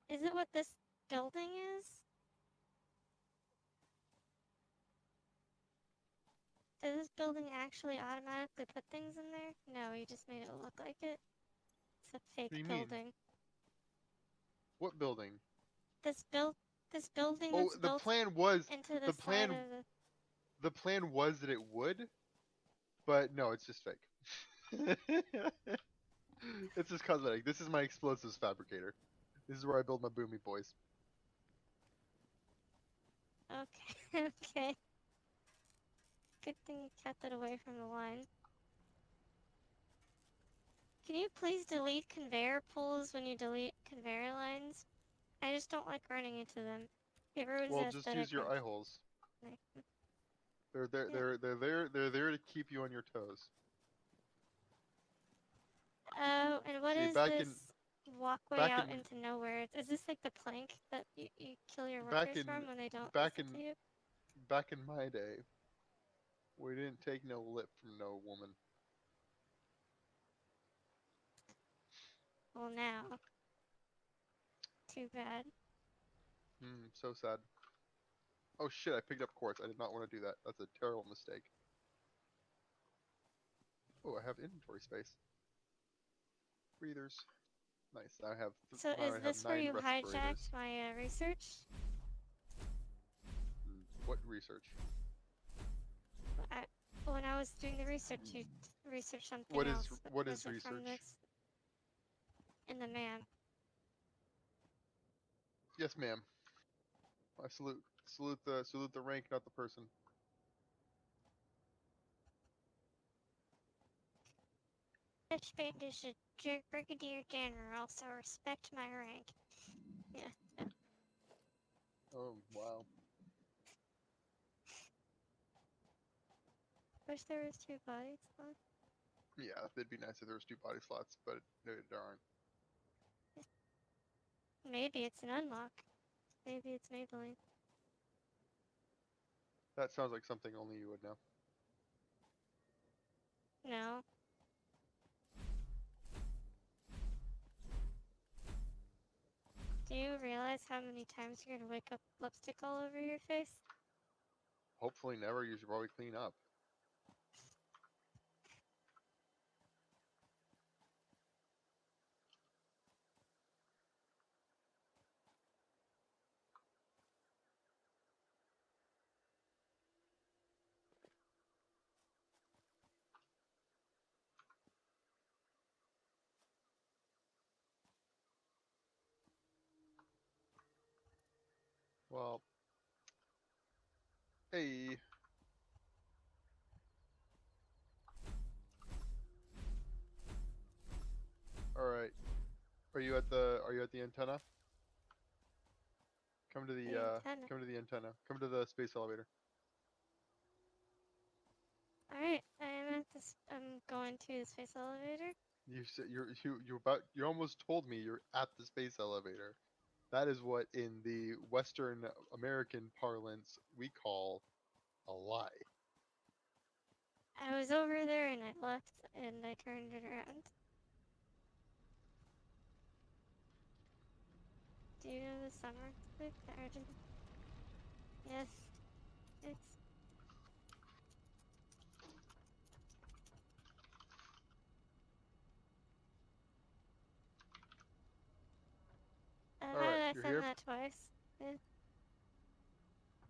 Speaker 1: Is it what this building is? Does this building actually automatically put things in there? No, you just made it look like it. It's a fake
Speaker 2: What do you mean?
Speaker 1: building.
Speaker 2: What building?
Speaker 1: This build, this building
Speaker 2: Oh,
Speaker 1: that's
Speaker 2: the
Speaker 1: built
Speaker 2: plan was
Speaker 1: into the
Speaker 2: the
Speaker 1: side
Speaker 2: plan
Speaker 1: of the.
Speaker 2: the plan was that it would, but no, it's just fake. It's just cosmetic. This is my explosives fabricator. This is where I build my boomy boys.
Speaker 1: Okay, okay. Good thing you kept it away from the line. Can you please delete conveyor pulls when you delete conveyor lines? I just don't like running into them. It ruins
Speaker 2: Well,
Speaker 1: the
Speaker 2: just
Speaker 1: aesthetic
Speaker 2: use your
Speaker 1: of
Speaker 2: eye holes.
Speaker 1: like,
Speaker 2: They're there.
Speaker 1: yeah.
Speaker 2: They're there to keep you on your toes.
Speaker 1: Oh, and what
Speaker 2: See,
Speaker 1: is this walkway
Speaker 2: back
Speaker 1: out
Speaker 2: in
Speaker 1: into nowhere? Is this like the plank that you kill your
Speaker 2: back
Speaker 1: workers
Speaker 2: in
Speaker 1: from when they don't
Speaker 2: back
Speaker 1: listen
Speaker 2: in
Speaker 1: to you?
Speaker 2: back in my day, we didn't take no lip from no woman.
Speaker 1: Well, now. Too bad.
Speaker 2: So sad. Oh shit! I picked up quartz. I did not want to do that. That's a terrible mistake. Oh, I have inventory space. Breathers. Nice.
Speaker 1: So
Speaker 2: Now
Speaker 1: is
Speaker 2: I have
Speaker 1: this where
Speaker 2: 9
Speaker 1: you
Speaker 2: respirators.
Speaker 1: hijacked my research?
Speaker 2: What research?
Speaker 1: I, when I was doing the research, you researched something
Speaker 2: What is
Speaker 1: else.
Speaker 2: what
Speaker 1: Was
Speaker 2: is
Speaker 1: it from
Speaker 2: research?
Speaker 1: this in the man?
Speaker 2: Yes, ma'am. I salute the rank, not the person.
Speaker 1: Such band is a brigadier general, so respect my rank. Yeah.
Speaker 2: Oh wow.
Speaker 1: Wish there was 2 bodies left.
Speaker 2: Yeah, it'd be nice if there was 2 body slots, but there aren't.
Speaker 1: Maybe it's an unlock. Maybe it's Maybelline.
Speaker 2: That sounds like something only you would know.
Speaker 1: No. Do you realize how many times you're gonna wake up lipstick all over your face?
Speaker 2: Hopefully never. You should probably clean up. Well, hey. All right. Are you at the antenna? Come to
Speaker 1: The antenna.
Speaker 2: come to the antenna. Come to the space elevator.
Speaker 1: Alright, I'm going to the space elevator.
Speaker 2: You said you almost told me you're at the space elevator. That is what in the Western American parlance we call a lie.
Speaker 1: I was over there and I left and I turned it around. Do you know the summer clip? The Argentine? Yes. It's
Speaker 2: All
Speaker 1: how
Speaker 2: right,
Speaker 1: did I
Speaker 2: you're
Speaker 1: send
Speaker 2: here.
Speaker 1: that twice? Yeah.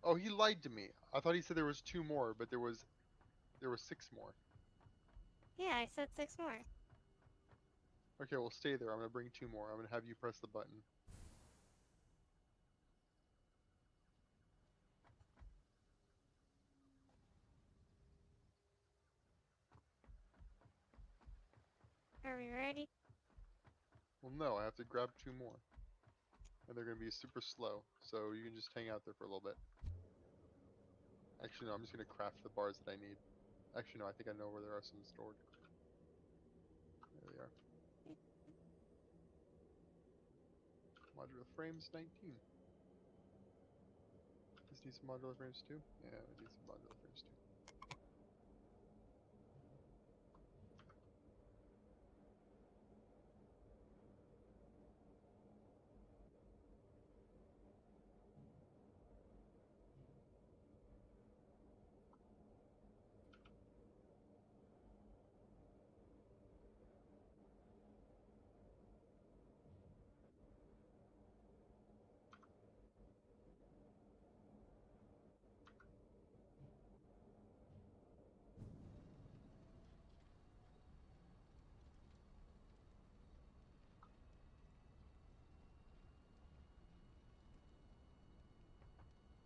Speaker 2: Oh, he lied to me. I thought he said there was 2 more, but there was 6 more.
Speaker 1: Yeah, I said 6 more.
Speaker 2: Okay, well stay there. I'm gonna bring 2 more. I'm gonna have you press the button.
Speaker 1: Are we ready?
Speaker 2: Well, no, I have to grab 2 more, and they're gonna be super slow. So you can just hang out there for a little bit. Actually, no, I'm just gonna craft the bars that I need. Actually, no, I think I know where there are some stored. There they are. Modular frames 19. This needs some modular frames too? Yeah, it needs some modular frames too.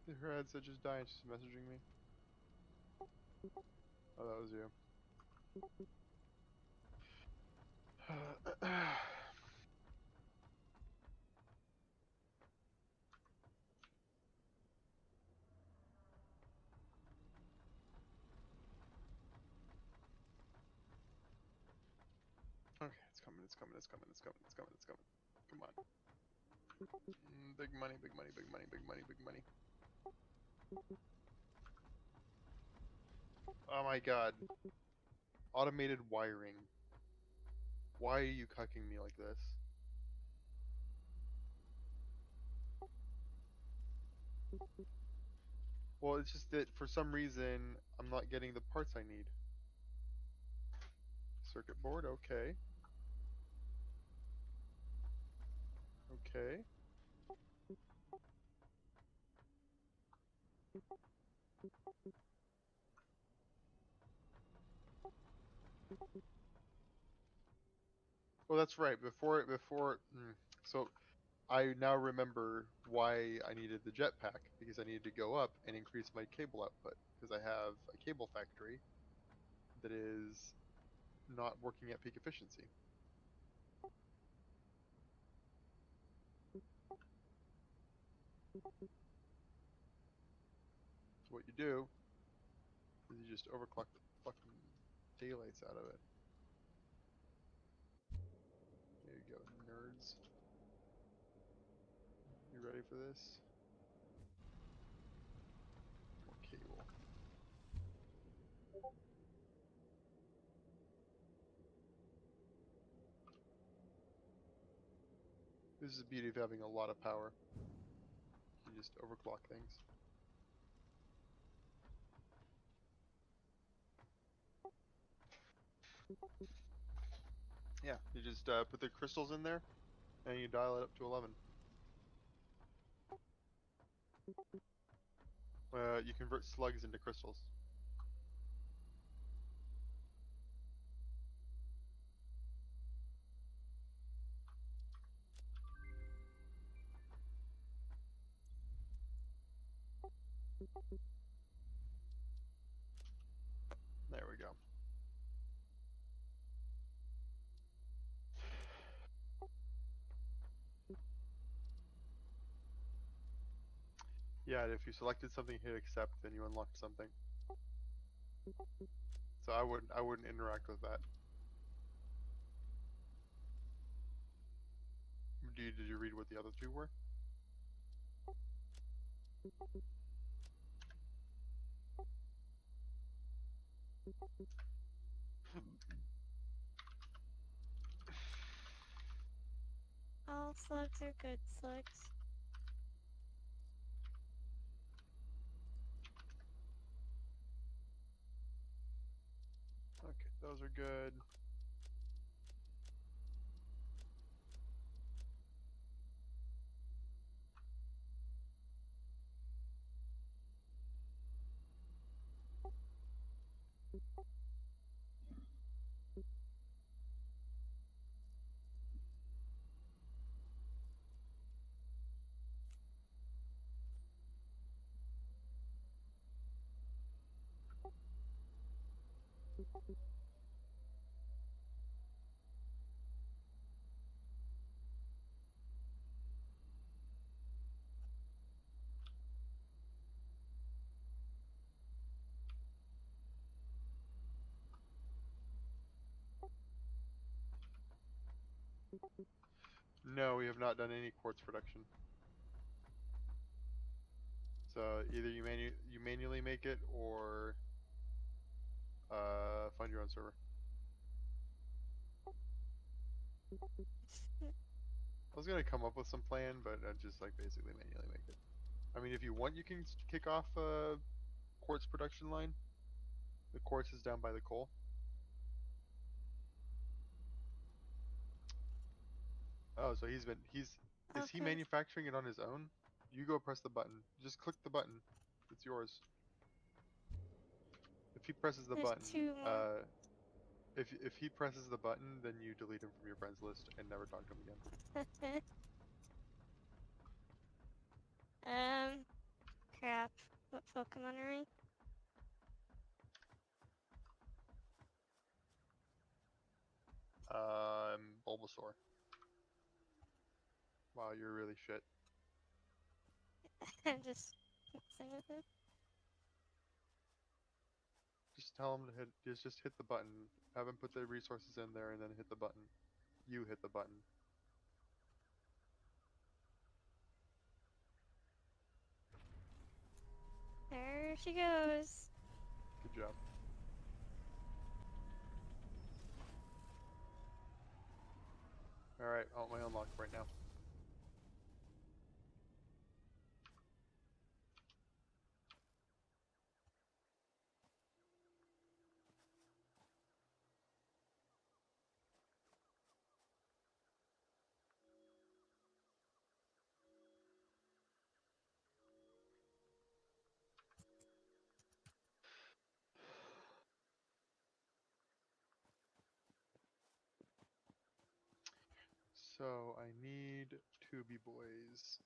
Speaker 2: Did her headset just die and she's messaging me? Oh, that was you. Okay, it's coming, it's coming, it's coming, it's coming, it's coming, it's coming. Come on. Big money, big money, big money, big money, big money. Oh my god. Automated wiring. Why are you cucking me like this? Well, it's just that for some reason, I'm not getting the parts I need. Circuit board, okay. Okay. Well, that's right. So I now remember why I needed the jetpack, because I needed to go up and increase my cable output, because I have a cable factory that is not working at peak efficiency. So what you do is you just overclock the fucking daylights out of it. There you go, nerds. You ready for this? More cable. This is the beauty of having a lot of power. You just overclock things. Yeah, you just put the crystals in there, and you dial it up to 11. You convert slugs into crystals. There we go. Yeah, if you selected something, hit accept, then you unlocked something. So I wouldn't interact with that. Did you read what the other two were?
Speaker 1: All slugs are good slugs.
Speaker 2: Okay, those are good. No, we have not done any quartz production. So either you manually make it, or find your own server. I was gonna come up with some plan, but I just like basically manually make it. I mean, if you want, you can kick off a quartz production line. The quartz is down by the coal. Oh, so is he
Speaker 1: Okay.
Speaker 2: manufacturing it on his own? You go press the button. Just click the button. It's yours. If he presses the
Speaker 1: There's
Speaker 2: button,
Speaker 1: 2 more.
Speaker 2: if he presses the button, then you delete him from your friends list and never talk to him again.
Speaker 1: Crap. What Pokemon are we?
Speaker 2: Bulbasaur. Wow, you're really shit.
Speaker 1: I'm just messing with it.
Speaker 2: Just tell him to hit. Just hit the button. Have him put the resources in there and then hit the button. You hit the button.
Speaker 1: There she goes.
Speaker 2: Good job. All right, I want my unlock right now. So I need 2B boys.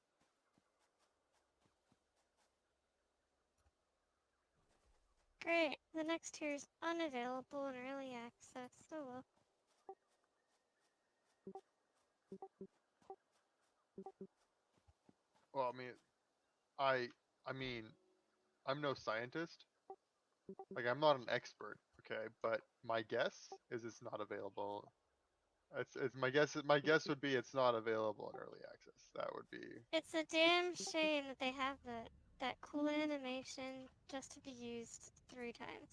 Speaker 1: Great. The next tier is unavailable in early access. Oh well.
Speaker 2: Well, I mean, I'm no scientist. Like, I'm not an expert, okay? But my guess is it's not available. It's my guess. My guess would be it's not available in early access. That would be
Speaker 1: It's a damn shame that they have that cool animation just to be used 3 times.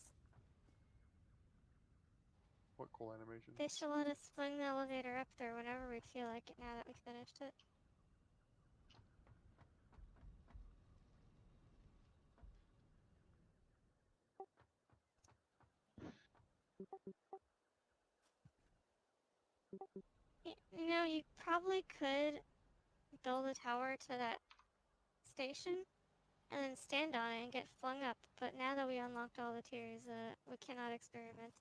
Speaker 2: what cool animation.
Speaker 1: They should let us fling the elevator up there whenever we feel like it now that we finished it. You know, you probably could build a tower to that station and then stand on it and get flung up, but now that we unlocked all the tiers, we cannot experiment.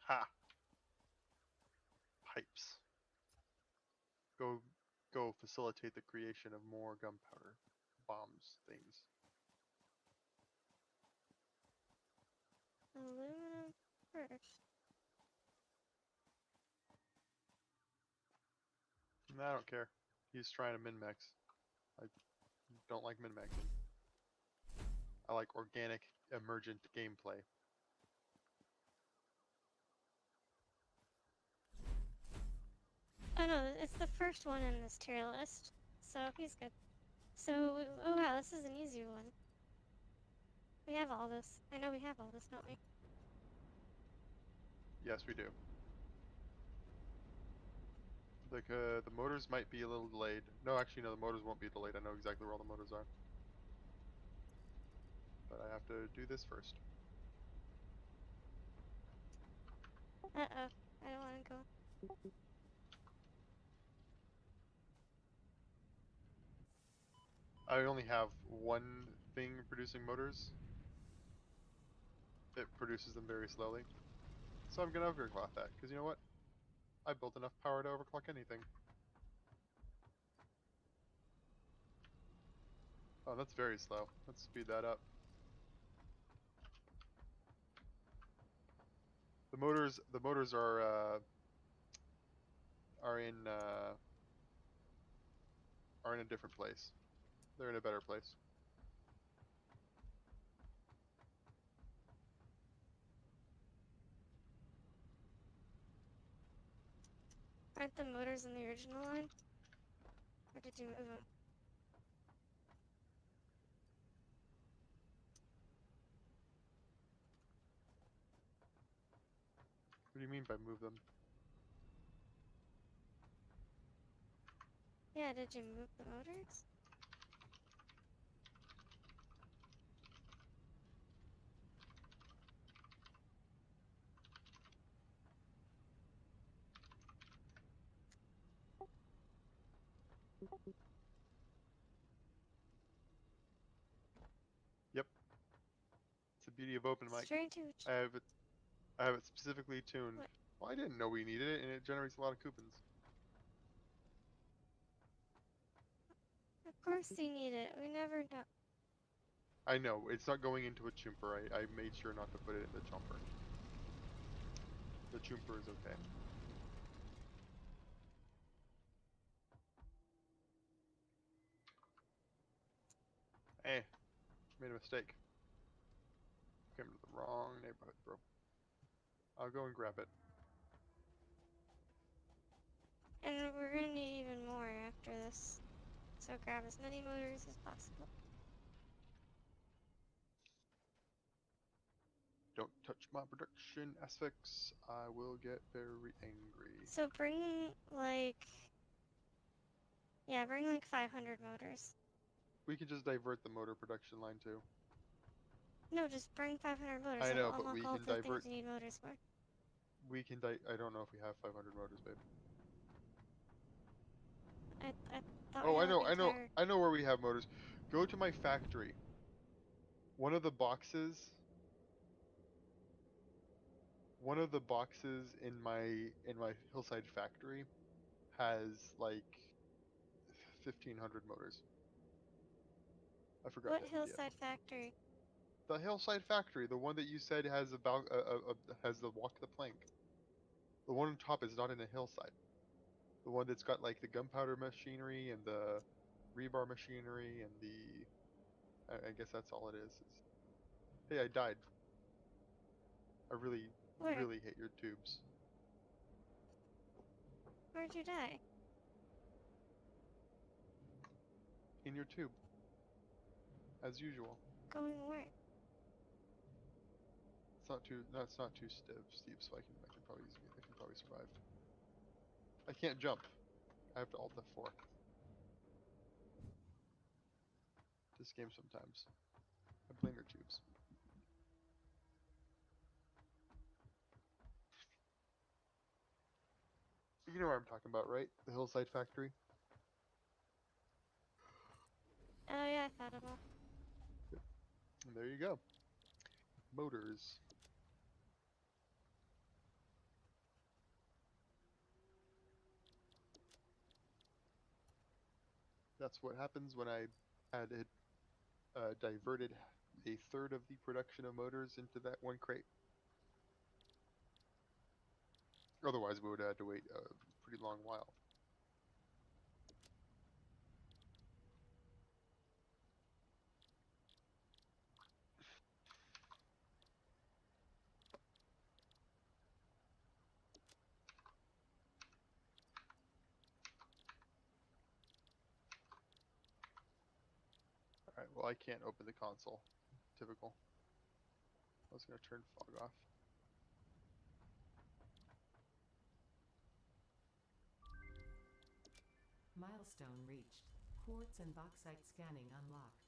Speaker 2: Ha! Pipes. Go facilitate the creation of more gunpowder bombs things.
Speaker 1: Aluminum first.
Speaker 2: I don't care. He's trying to min-max. I don't like min-maxing. I like organic, emergent gameplay.
Speaker 1: Oh no, it's the first one in this tier list, so he's good. So, oh wow, this is an easy one. We have all this. I know we have all this, don't we?
Speaker 2: Yes, we do. The motors might be a little delayed. No, actually, no, the motors won't be delayed. I know exactly where all the motors are. But I have to do this first.
Speaker 1: Uh-oh, I don't want to go.
Speaker 2: I only have one thing producing motors. It produces them very slowly. So I'm gonna overclock that, because you know what? I built enough power to overclock anything. Oh, that's very slow. Let's speed that up. The motors are in are in a different place. They're in a better place.
Speaker 1: Aren't the motors in the original line? Or did you move them?
Speaker 2: What do you mean by move them?
Speaker 1: Yeah, did you move the motors?
Speaker 2: Yep. It's the beauty of open mic.
Speaker 1: Straight to...
Speaker 2: I have it specifically tuned.
Speaker 1: What?
Speaker 2: Well, I didn't know we needed it, and it generates a lot of coupons.
Speaker 1: Of course you need it. We never know.
Speaker 2: I know, it's not going into a chomper. I made sure not to put it in the chomper. The chomper is okay. Eh, made a mistake. Came to the wrong neighborhood, bro. I'll go and grab it.
Speaker 1: And we're gonna need even more after this. So grab as many motors as possible.
Speaker 2: Don't touch my production aspects. I will get very angry.
Speaker 1: So bring like, yeah, bring like 500 motors.
Speaker 2: We could just divert the motor production line too.
Speaker 1: No, just bring 500 motors.
Speaker 2: I know,
Speaker 1: That'll
Speaker 2: but
Speaker 1: unlock
Speaker 2: we
Speaker 1: all
Speaker 2: can
Speaker 1: the
Speaker 2: divert.
Speaker 1: things you need motors for.
Speaker 2: We can I don't know if we have 500 motors, babe.
Speaker 1: I thought
Speaker 2: Oh,
Speaker 1: we
Speaker 2: I
Speaker 1: had like
Speaker 2: know,
Speaker 1: the
Speaker 2: I know,
Speaker 1: entire.
Speaker 2: I know where we have motors. Go to my factory. One of the boxes. One of the boxes in my hillside factory has like 1,500 motors. I forgot
Speaker 1: What
Speaker 2: that. Yeah.
Speaker 1: hillside factory?
Speaker 2: The hillside factory, the one that you said has has the walk the plank. The one on top is not in a hillside. The one that's got like the gunpowder machinery and the rebar machinery and the I guess that's all it is. Hey, I died. I really,
Speaker 1: Where?
Speaker 2: really hate your tubes.
Speaker 1: Where'd you die?
Speaker 2: In your tube, as usual.
Speaker 1: Going where?
Speaker 2: It's not too, no, it's not too steep, so I can probably survive. I can't jump. I have to Alt F4. This game sometimes. I blame your tubes. You know what I'm talking about, right? The hillside factory.
Speaker 1: Oh yeah, I thought of all.
Speaker 2: And there you go. Motors. That's what happens when I had it diverted a third of the production of motors into that one crate. Otherwise, we would have had to wait a pretty long while. Alright, well, I can't open the console. Typical. I was going to turn fog off.
Speaker 3: Milestone reached. Quartz and bauxite scanning unlocked.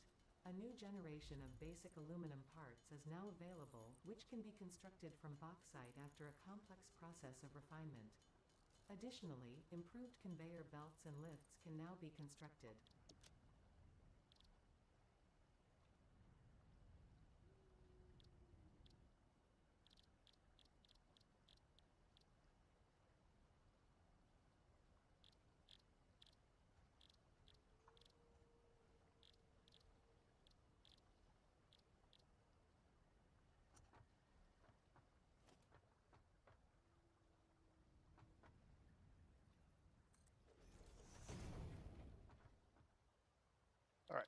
Speaker 3: A new generation of basic aluminum parts is now available, which can be constructed from bauxite after a complex process of refinement. Additionally, improved conveyor belts and lifts can now be constructed.
Speaker 2: Alright.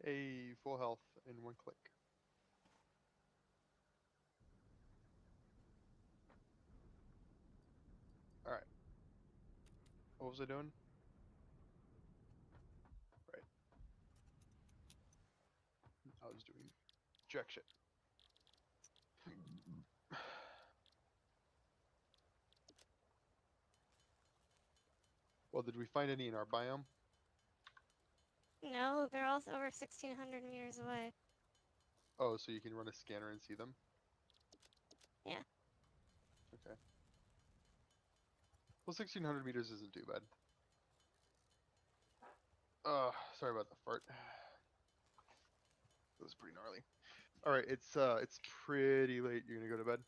Speaker 2: A full health in one click. Alright. What was I doing? Right. I was doing jack shit. Well, did we find any in our biome?
Speaker 1: No, they're all over 1,600 meters away.
Speaker 2: Oh, so you can run a scanner and see them?
Speaker 1: Yeah.
Speaker 2: Okay. Well, 1,600 meters isn't too bad. Sorry about the fart. It was pretty gnarly. Alright, it's pretty late. You're gonna go to bed?